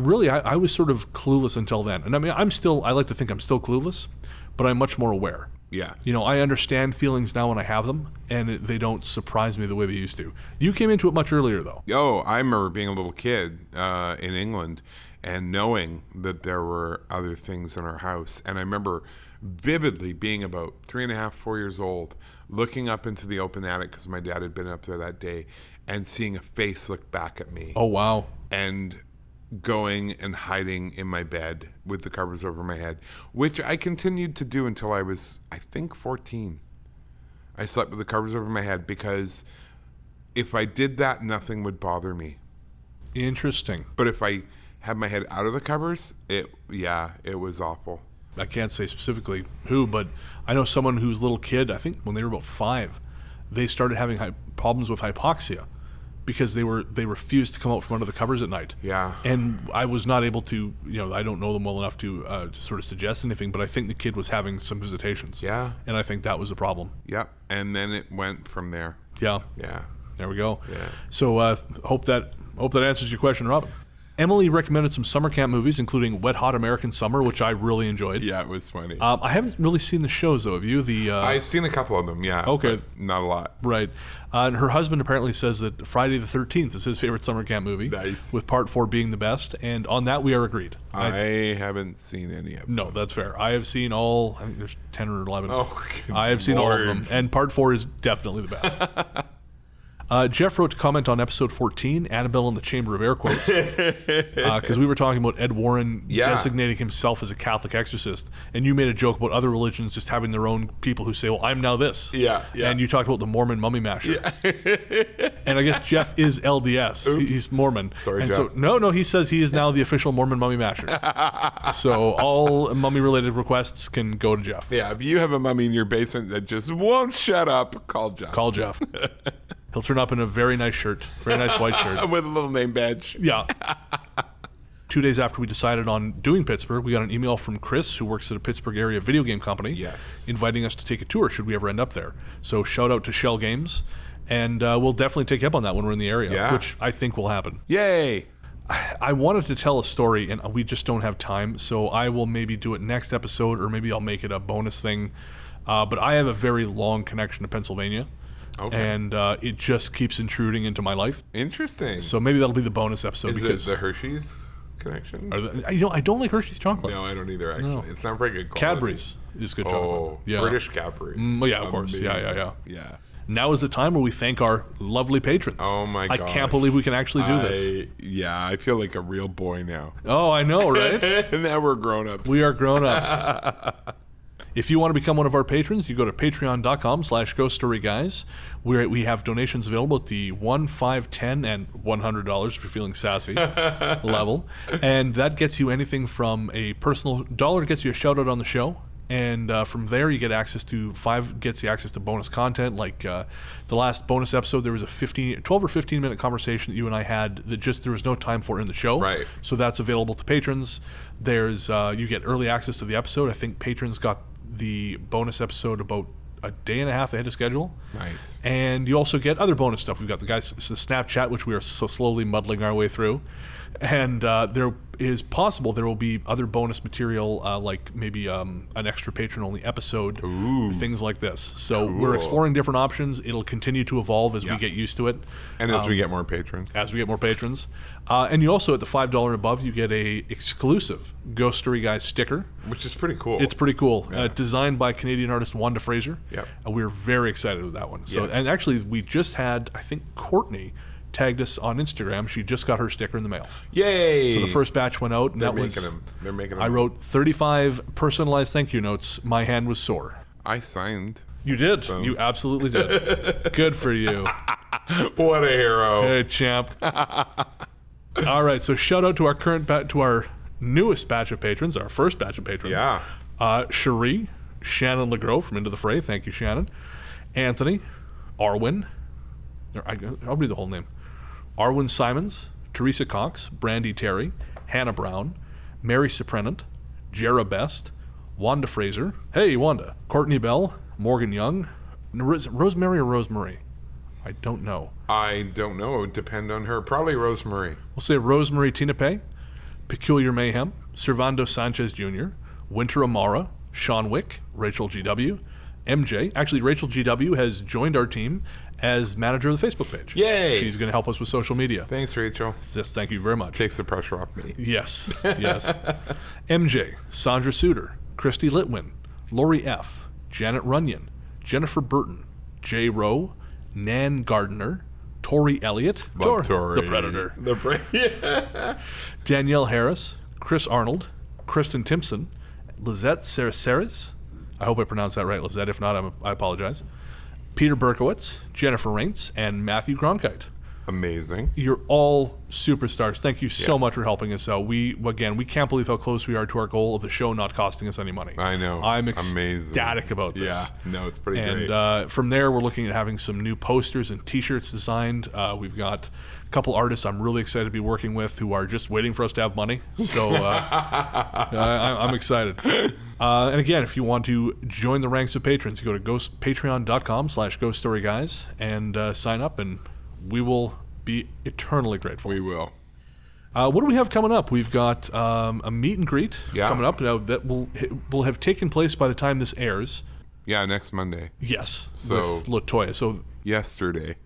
was sort of clueless until then. And I mean, I like to think I'm still clueless, but I'm much more aware. Yeah. You know, I understand feelings now when I have them, and they don't surprise me the way they used to. You came into it much earlier, though. Oh, I remember being a little kid in England and knowing that there were other things in our house. And I remember vividly being about 3.5, 4 years old, looking up into the open attic because my dad had been up there that day, and seeing a face look back at me. Oh, wow. And going and hiding in my bed with the covers over my head, which I continued to do until I was, I think, 14. I slept with the covers over my head because if I did that, nothing would bother me. Interesting. But if I had my head out of the covers, it was awful. I can't say specifically who, but I know someone whose little kid, I think when they were about 5, they started having problems with hypoxia because they refused to come out from under the covers at night. Yeah. And I was not able to, I don't know them well enough to sort of suggest anything, but I think the kid was having some visitations. Yeah. And I think that was a problem. Yep. And then it went from there. Yeah. Yeah. There we go. Yeah. So hope that answers your question, Robin. Emily recommended some summer camp movies, including Wet Hot American Summer, which I really enjoyed. Yeah, it was funny. I haven't really seen the shows, though. Have you? I've seen a couple of them, yeah. Okay. But not a lot. Right. And her husband apparently says that Friday the 13th is his favorite summer camp movie. Nice. With part 4 being the best. And on that, we are agreed. I haven't seen any of them. No, that's fair. I have seen all, I think there's 10 or 11. Oh, good I have seen all of them. Lord. And part 4 is definitely the best. Jeff wrote to comment on episode 14, Annabelle in the Chamber of Air Quotes, because we were talking about Ed Warren designating himself as a Catholic exorcist, and you made a joke about other religions just having their own people who say, well, I'm now this. Yeah. And you talked about the Mormon mummy masher. Yeah. And I guess Jeff is LDS. Oops. He's Mormon. Sorry, and Jeff. So, no, he says he is now the official Mormon mummy masher. So all mummy-related requests can go to Jeff. Yeah, if you have a mummy in your basement that just won't shut up, call Jeff. Call Jeff. He'll turn up in a very nice shirt, very nice white shirt. With a little name badge. Yeah. 2 days after we decided on doing Pittsburgh, we got an email from Chris, who works at a Pittsburgh area video game company, Yes. inviting us to take a tour should we ever end up there. So shout out to Shell Games, and we'll definitely take you up on that when we're in the area, which I think will happen. Yay. I wanted to tell a story, and we just don't have time, so I will maybe do it next episode, or maybe I'll make it a bonus thing. But I have a very long connection to Pennsylvania. Okay. And it just keeps intruding into my life. Interesting. So maybe that'll be the bonus episode. Is because it the Hershey's connection? I don't like Hershey's chocolate. No, I don't either, actually. No. It's not very good quality. Cadbury's is good chocolate. Oh, Yeah. British Cadbury's. Well, yeah, of course. Amazing. Yeah. Now is the time where we thank our lovely patrons. Oh, my gosh. I can't believe we can actually do this. Yeah, I feel like a real boy now. Oh, I know, right? Now we're grown-ups. We are grown-ups. If you want to become one of our patrons, you go to patreon.com/ghoststoryguys, where we have donations available at the $1, $5, $10, and $100 if you're feeling sassy level. And that gets you anything from a personal dollar gets you a shout out on the show. And from there, you get access to gets you access to bonus content. Like the last bonus episode, there was a 12 or 15 minute conversation that you and I had that there was no time for in the show. Right. So that's available to patrons. There's you get early access to the episode. I think patrons got the bonus episode about a day and a half ahead of schedule. Nice. And you also get other bonus stuff. We've got the Snapchat, which we are so slowly muddling our way through. And there is possible there will be other bonus material, like maybe an extra patron-only episode, things like this. So we're exploring different options. It'll continue to evolve as we get used to it. And as we get more patrons. As we get more patrons. And you also, at the $5 and above, you get a exclusive Ghost Story Guys sticker. Which is pretty cool. It's pretty cool. Designed by Canadian artist Wanda Fraser. Yep. We're very excited with that one. So, Yes. And actually, we just had, I think, Courtney tagged us on Instagram. She just got her sticker in the mail. Yay! So the first batch went out, and They're that was... making them. They're making them. I wrote 35 personalized thank you notes. My hand was sore. I signed. You did. You absolutely did. Good for you. What a hero. Hey, champ. All right, so shout out to our newest batch of patrons, our first batch of patrons. Yeah. Cherie, Shannon LeGros from Into the Fray. Thank you, Shannon. Anthony, Arwin. I'll read the whole name. Arwin Simons, Teresa Cox, Brandy Terry, Hannah Brown, Mary Suprenant, Jera Best, Wanda Fraser. Hey, Wanda. Courtney Bell, Morgan Young, Rosemary or Rosemary? I don't know. I don't know. It would depend on her. Probably Rosemary. We'll say Rosemary Tinape, Peculiar Mayhem, Servando Sanchez Jr., Winter Amara, Sean Wick, Rachel GW, MJ. Actually, Rachel GW has joined our team as manager of the Facebook page. Yay! She's going to help us with social media. Thanks, Rachel. Yes, thank you very much. Takes the pressure off me. Yes, yes. MJ, Sandra Suter, Christy Litwin, Lori F., Janet Runyon, Jennifer Burton, Jay Rowe, Nan Gardner, Tori Elliott, Tori. the Predator, Yeah. Danielle Harris, Chris Arnold, Kristen Timpson, Lizette Saraceres. I hope I pronounced that right, Lizette. If not, I apologize. Peter Berkowitz, Jennifer Raintz, and Matthew Cronkite. Amazing. You're all superstars. Thank you so much for helping us out. We can't believe how close we are to our goal of the show not costing us any money. I know. I'm Amazing. ecstatic about this. Yeah, no, it's pretty great. And from there, we're looking at having some new posters and T-shirts designed. We've got a couple artists I'm really excited to be working with who are just waiting for us to have money. So I'm excited. And again, if you want to join the ranks of patrons, you go to patreon.com/ghoststoryguys and sign up, and we will be eternally grateful. We will. What do we have coming up? We've got a meet and greet coming up now that will have taken place by the time this airs. Yeah, next Monday. Yes, So with Latoya. So yesterday.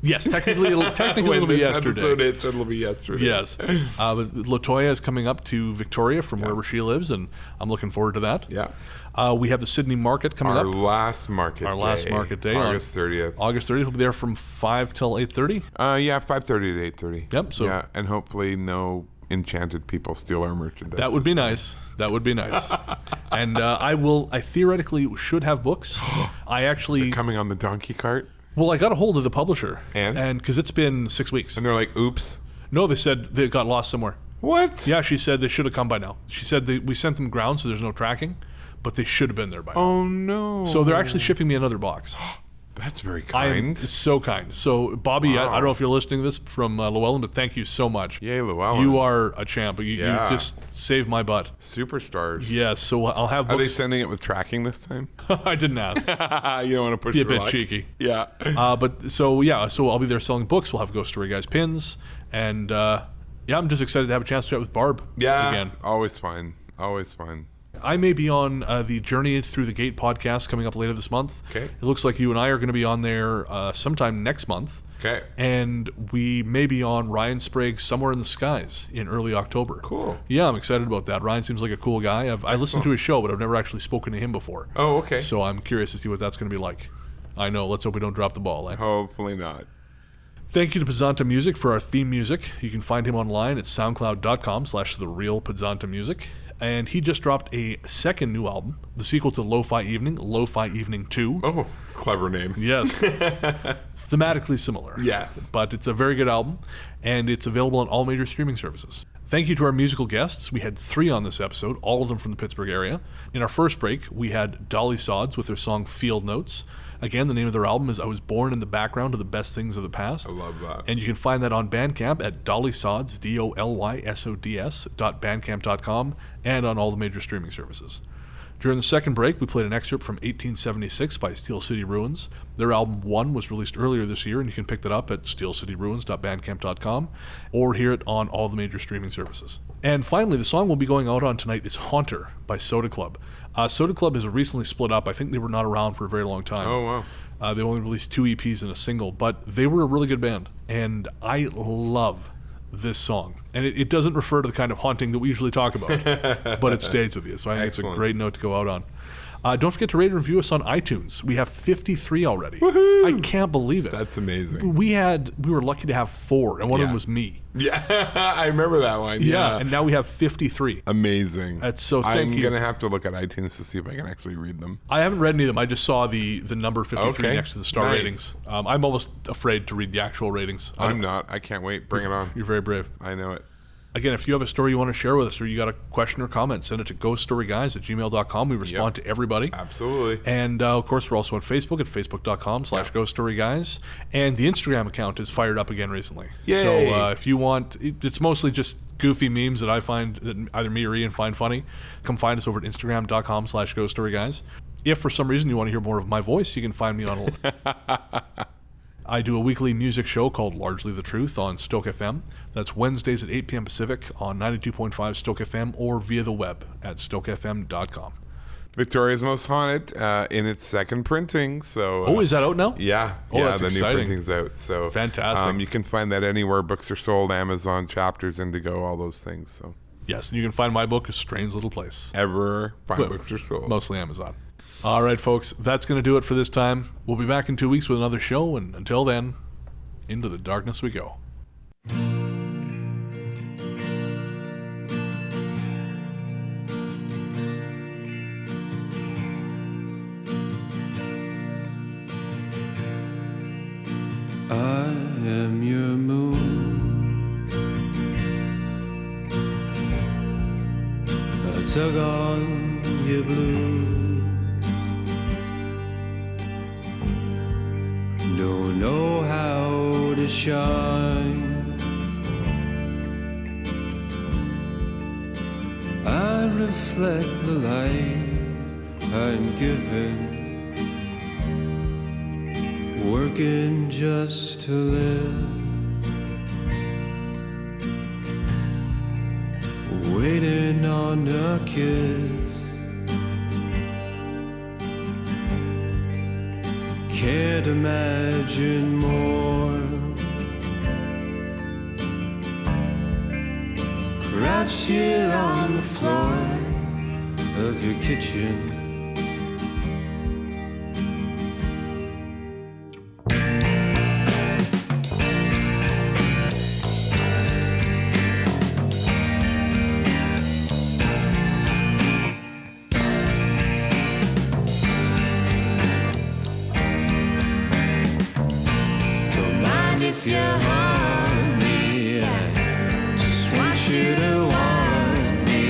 yes, technically it'll be yesterday. It'll be yesterday. Yes, but Latoya is coming up to Victoria from wherever she lives, and I'm looking forward to that. Yeah. We have the Sydney Market coming Our up. last market day. August 30th. August 30th. We'll be there from 5 till 8:30. Yeah, 5:30 to 8:30. Yep. So yeah, and hopefully no enchanted people steal our merchandise. that would be nice. That would be nice. And I theoretically should have books. I actually Coming on the donkey cart. I got a hold of the publisher, And because it's been 6 weeks. And they're like, oops. No, they said they got lost somewhere. What? Yeah, she said they should have come by now. She said we sent them ground, so there's no tracking, but they should have been there by now. Oh, no. So they're actually shipping me another box. That's very kind. It's so kind. So, Bobby, I don't know if you're listening to this from Llewellyn, but thank you so much. Yay, Llewellyn. You are a champ. You just saved my butt. Superstars. Yes, so I'll have books. Are they sending it with tracking this time? I didn't ask. You don't want to push Be a your bit luck. cheeky. Yeah. So I'll be there selling books. We'll have Ghost Story Guys pins. And I'm just excited to have a chance to chat with Barb again. Always fun. Always fun. I may be on the Journey Through the Gate podcast coming up later this month. Okay. It looks like you and I are going to be on there sometime next month. Okay. And we may be on Ryan Sprague's Somewhere in the Skies in early October. Cool. Yeah, I'm excited about that. Ryan seems like a cool guy. I listened to his show, but I've never actually spoken to him before. Oh, okay. So I'm curious to see what that's going to be like. I know. Let's hope we don't drop the ball. Hopefully not. Thank you to Podzontommusic for our theme music. You can find him online at soundcloud.com/therealpodzontommusic. And he just dropped a second new album, the sequel to Lo-Fi Evening, Lo-Fi Evening 2. Oh, clever name. Yes. Thematically similar. Yes. But it's a very good album, and it's available on all major streaming services. Thank you to our musical guests. We had 3 on this episode, all of them from the Pittsburgh area. In our first break, we had Dolysods with their song Field Notes. Again, the name of their album is I Was Born in the Background of the Best Things of the Past. I love that. And you can find that on Bandcamp at Dolysods, DOLYSODS.bandcamp.com, and on all the major streaming services. During the second break, we played an excerpt from 1876 by Steel City Ruins. Their album 1 was released earlier this year, and you can pick that up at steelcityruins.bandcamp.com or hear it on all the major streaming services. And finally, the song we'll be going out on tonight is Haunter by Soda Club. Soda Club has recently split up. I think they were not around for a very long time. Oh, wow. They only released 2 EPs and a single, but they were a really good band, and I love this song. And it doesn't refer to the kind of haunting that we usually talk about, but it stays with you, so I think Excellent. it's a great note to go out on. Don't forget to rate and review us on iTunes. We have 53 already. Woohoo! I can't believe it. That's amazing. We were lucky to have 4, and one of them was me. Yeah, I remember that one. Yeah, and now we have 53. Amazing. That's so thank you. I'm going to have to look at iTunes to see if I can actually read them. I haven't read any of them. I just saw the number 53 Okay. next to the star Nice. ratings. I'm almost afraid to read the actual ratings. I'm not. I can't wait. Bring it on. You're very brave. I know it. Again, if you have a story you want to share with us or you got a question or comment, send it to ghoststoryguys@gmail.com. We respond to everybody. Absolutely. And, of course, we're also on Facebook at facebook.com/ghoststoryguys. And the Instagram account is fired up again recently. Yay. So if you want, it's mostly just goofy memes that I find that either me or Ian find funny. Come find us over at instagram.com/ghoststoryguys. If for some reason you want to hear more of my voice, you can find me on... I do a weekly music show called Largely the Truth on StokeFM. That's Wednesdays at 8 p.m. Pacific on 92.5 StokeFM or via the web at stokefm.com. Victoria's Most Haunted in its second printing. So Is that out now? Yeah. Oh, yeah, that's the exciting. new printing's out. So Fantastic. You can find that anywhere books are sold, Amazon, Chapters, Indigo, all those things. So Yes, and you can find my book, A Strange Little Place. ever fine books are sold. Mostly Amazon. All right, folks, that's going to do it for this time. We'll be back in 2 weeks with another show, and until then, into the darkness we go. I am your moon. tug on your blue. Don't know how to shine. I reflect the light I'm given, working just to live, waiting on a kiss. Can't imagine more. Crouched here on the floor of your kitchen. If you want me, I just want you to want me.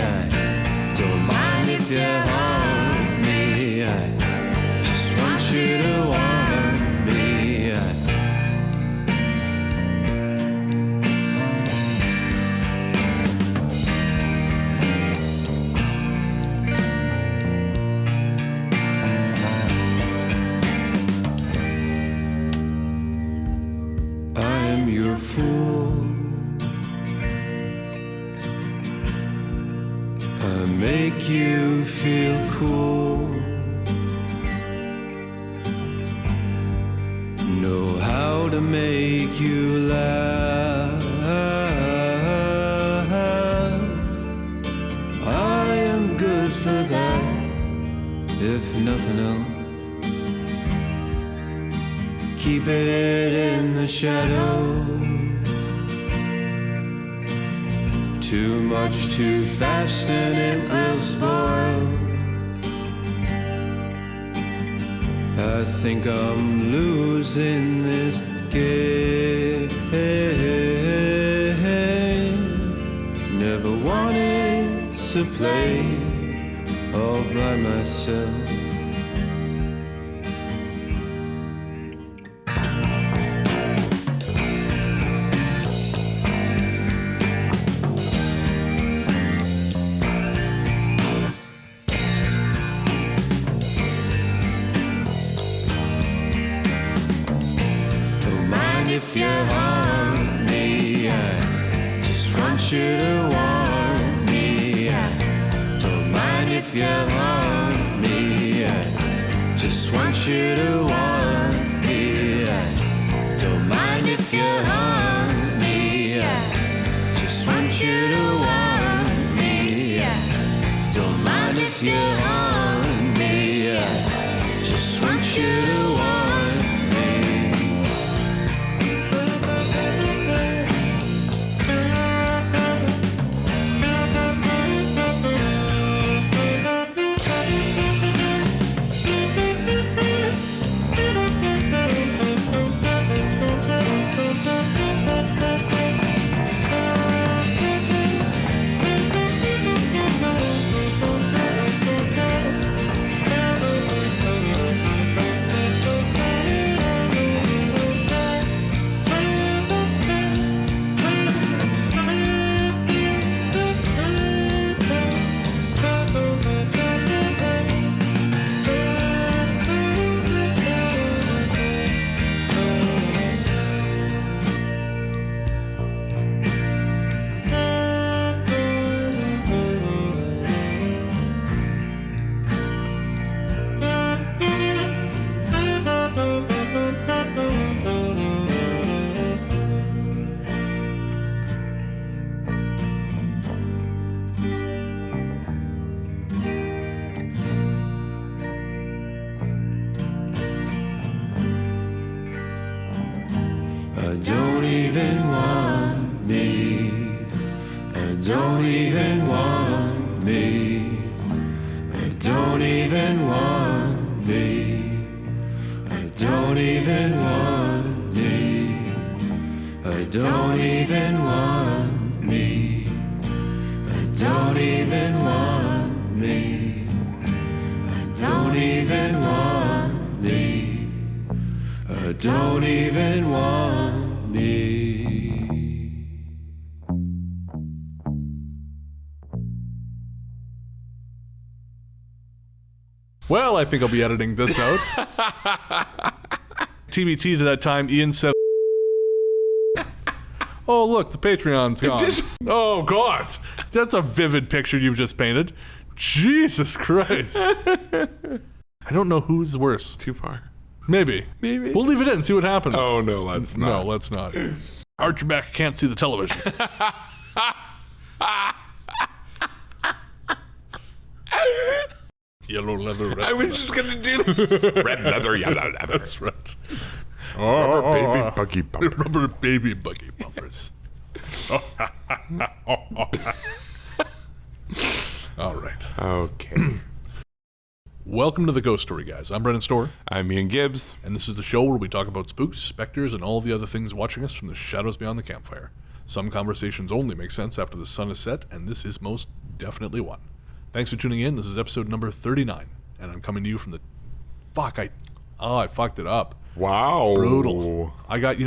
I don't mind if you want me. I just want you to want me. Your fool, I make you feel cool, know how to make you laugh. I am good for that, if nothing else. Keep it in the shadow. Too much too fast and it will spoil. I think I'm losing this game. Never wanted to play all by myself. If you want me, I just want you to want me. I don't mind if you want me. I just want you to want me. I don't mind if you want me. I just want you to want me. I don't mind if you want me. I just want you to want me. Don't even want me. I don't even want me. I don't even want me. I don't even want me. I don't even want me. I don't even want me. I don't even want me. I don't even want me. Well, I think I'll be editing this out. TBT to that time, Ian said, oh, look, the Patreon's gone. Oh, God. That's a vivid picture you've just painted. Jesus Christ. I don't know who's worse. Too far. Maybe. We'll leave it in and see what happens. Oh, no, let's not. No, let's not. Arch your back, can't see the television. Yellow leather, red I was just going to do the red leather, yellow leather. That's right. Rubber baby buggy bumpers. Rubber baby buggy bumpers. All right. Okay. Welcome to the Ghost Story, guys. I'm Brennan Storr. I'm Ian Gibbs. And this is the show where we talk about spooks, specters, and all the other things watching us from the shadows beyond the campfire. Some conversations only make sense after the sun is set, and this is most definitely one. Thanks for tuning in. This is episode number 39, and I'm coming to you from the... I fucked it up. Wow. Brutal. I got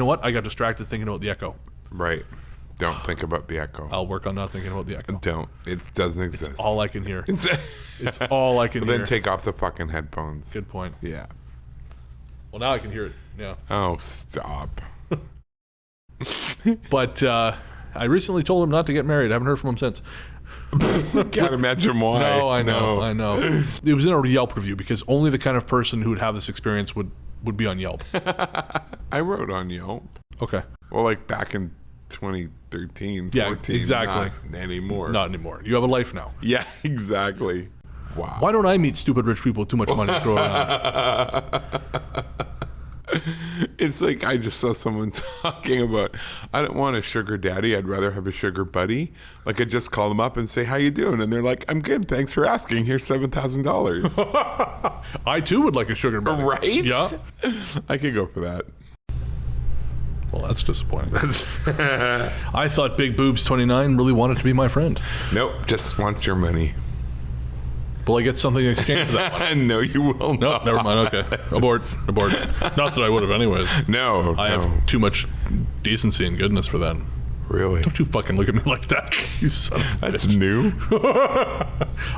distracted thinking about the echo. Right. Don't think about the echo. I'll work on not thinking about the echo. Don't. It doesn't exist. It's all I can hear. It's all I can hear. Then take off the fucking headphones. Good point. Yeah. Well, now I can hear it. Yeah. Oh, stop. But I recently told him not to get married. I haven't heard from him since. Can't imagine why. No, I know. It was in a Yelp review because only the kind of person who would have this experience would be on Yelp. I wrote on Yelp. Okay. Well, like back in 2013, 14. Yeah, exactly. Not anymore. Not anymore. You have a life now. Yeah, exactly. Wow. Why don't I meet stupid rich people with too much money to throw around? It's like I just saw someone talking about, I don't want a sugar daddy, I'd rather have a sugar buddy. Like I just call them up and say, how you doing? And they're like, I'm good, thanks for asking. Here's $7,000. I too would like a sugar buddy. Right? Yeah. I could go for that. Well, that's disappointing. I thought Big Boobs 29 really wanted to be my friend. Nope, just wants your money. Will I get something in exchange for that money? No, you will No, not. never mind. Okay. Abort. Not that I would have anyways. No. I have too much decency and goodness for that. Really? Don't you fucking look at me like that, you son of a That's bitch. new?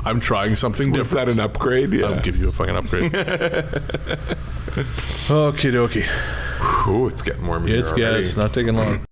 I'm trying something Was different. that an upgrade? Yeah. I'll give you a fucking upgrade. Okie dokie. Ooh, it's getting warm here already. It's not taking long.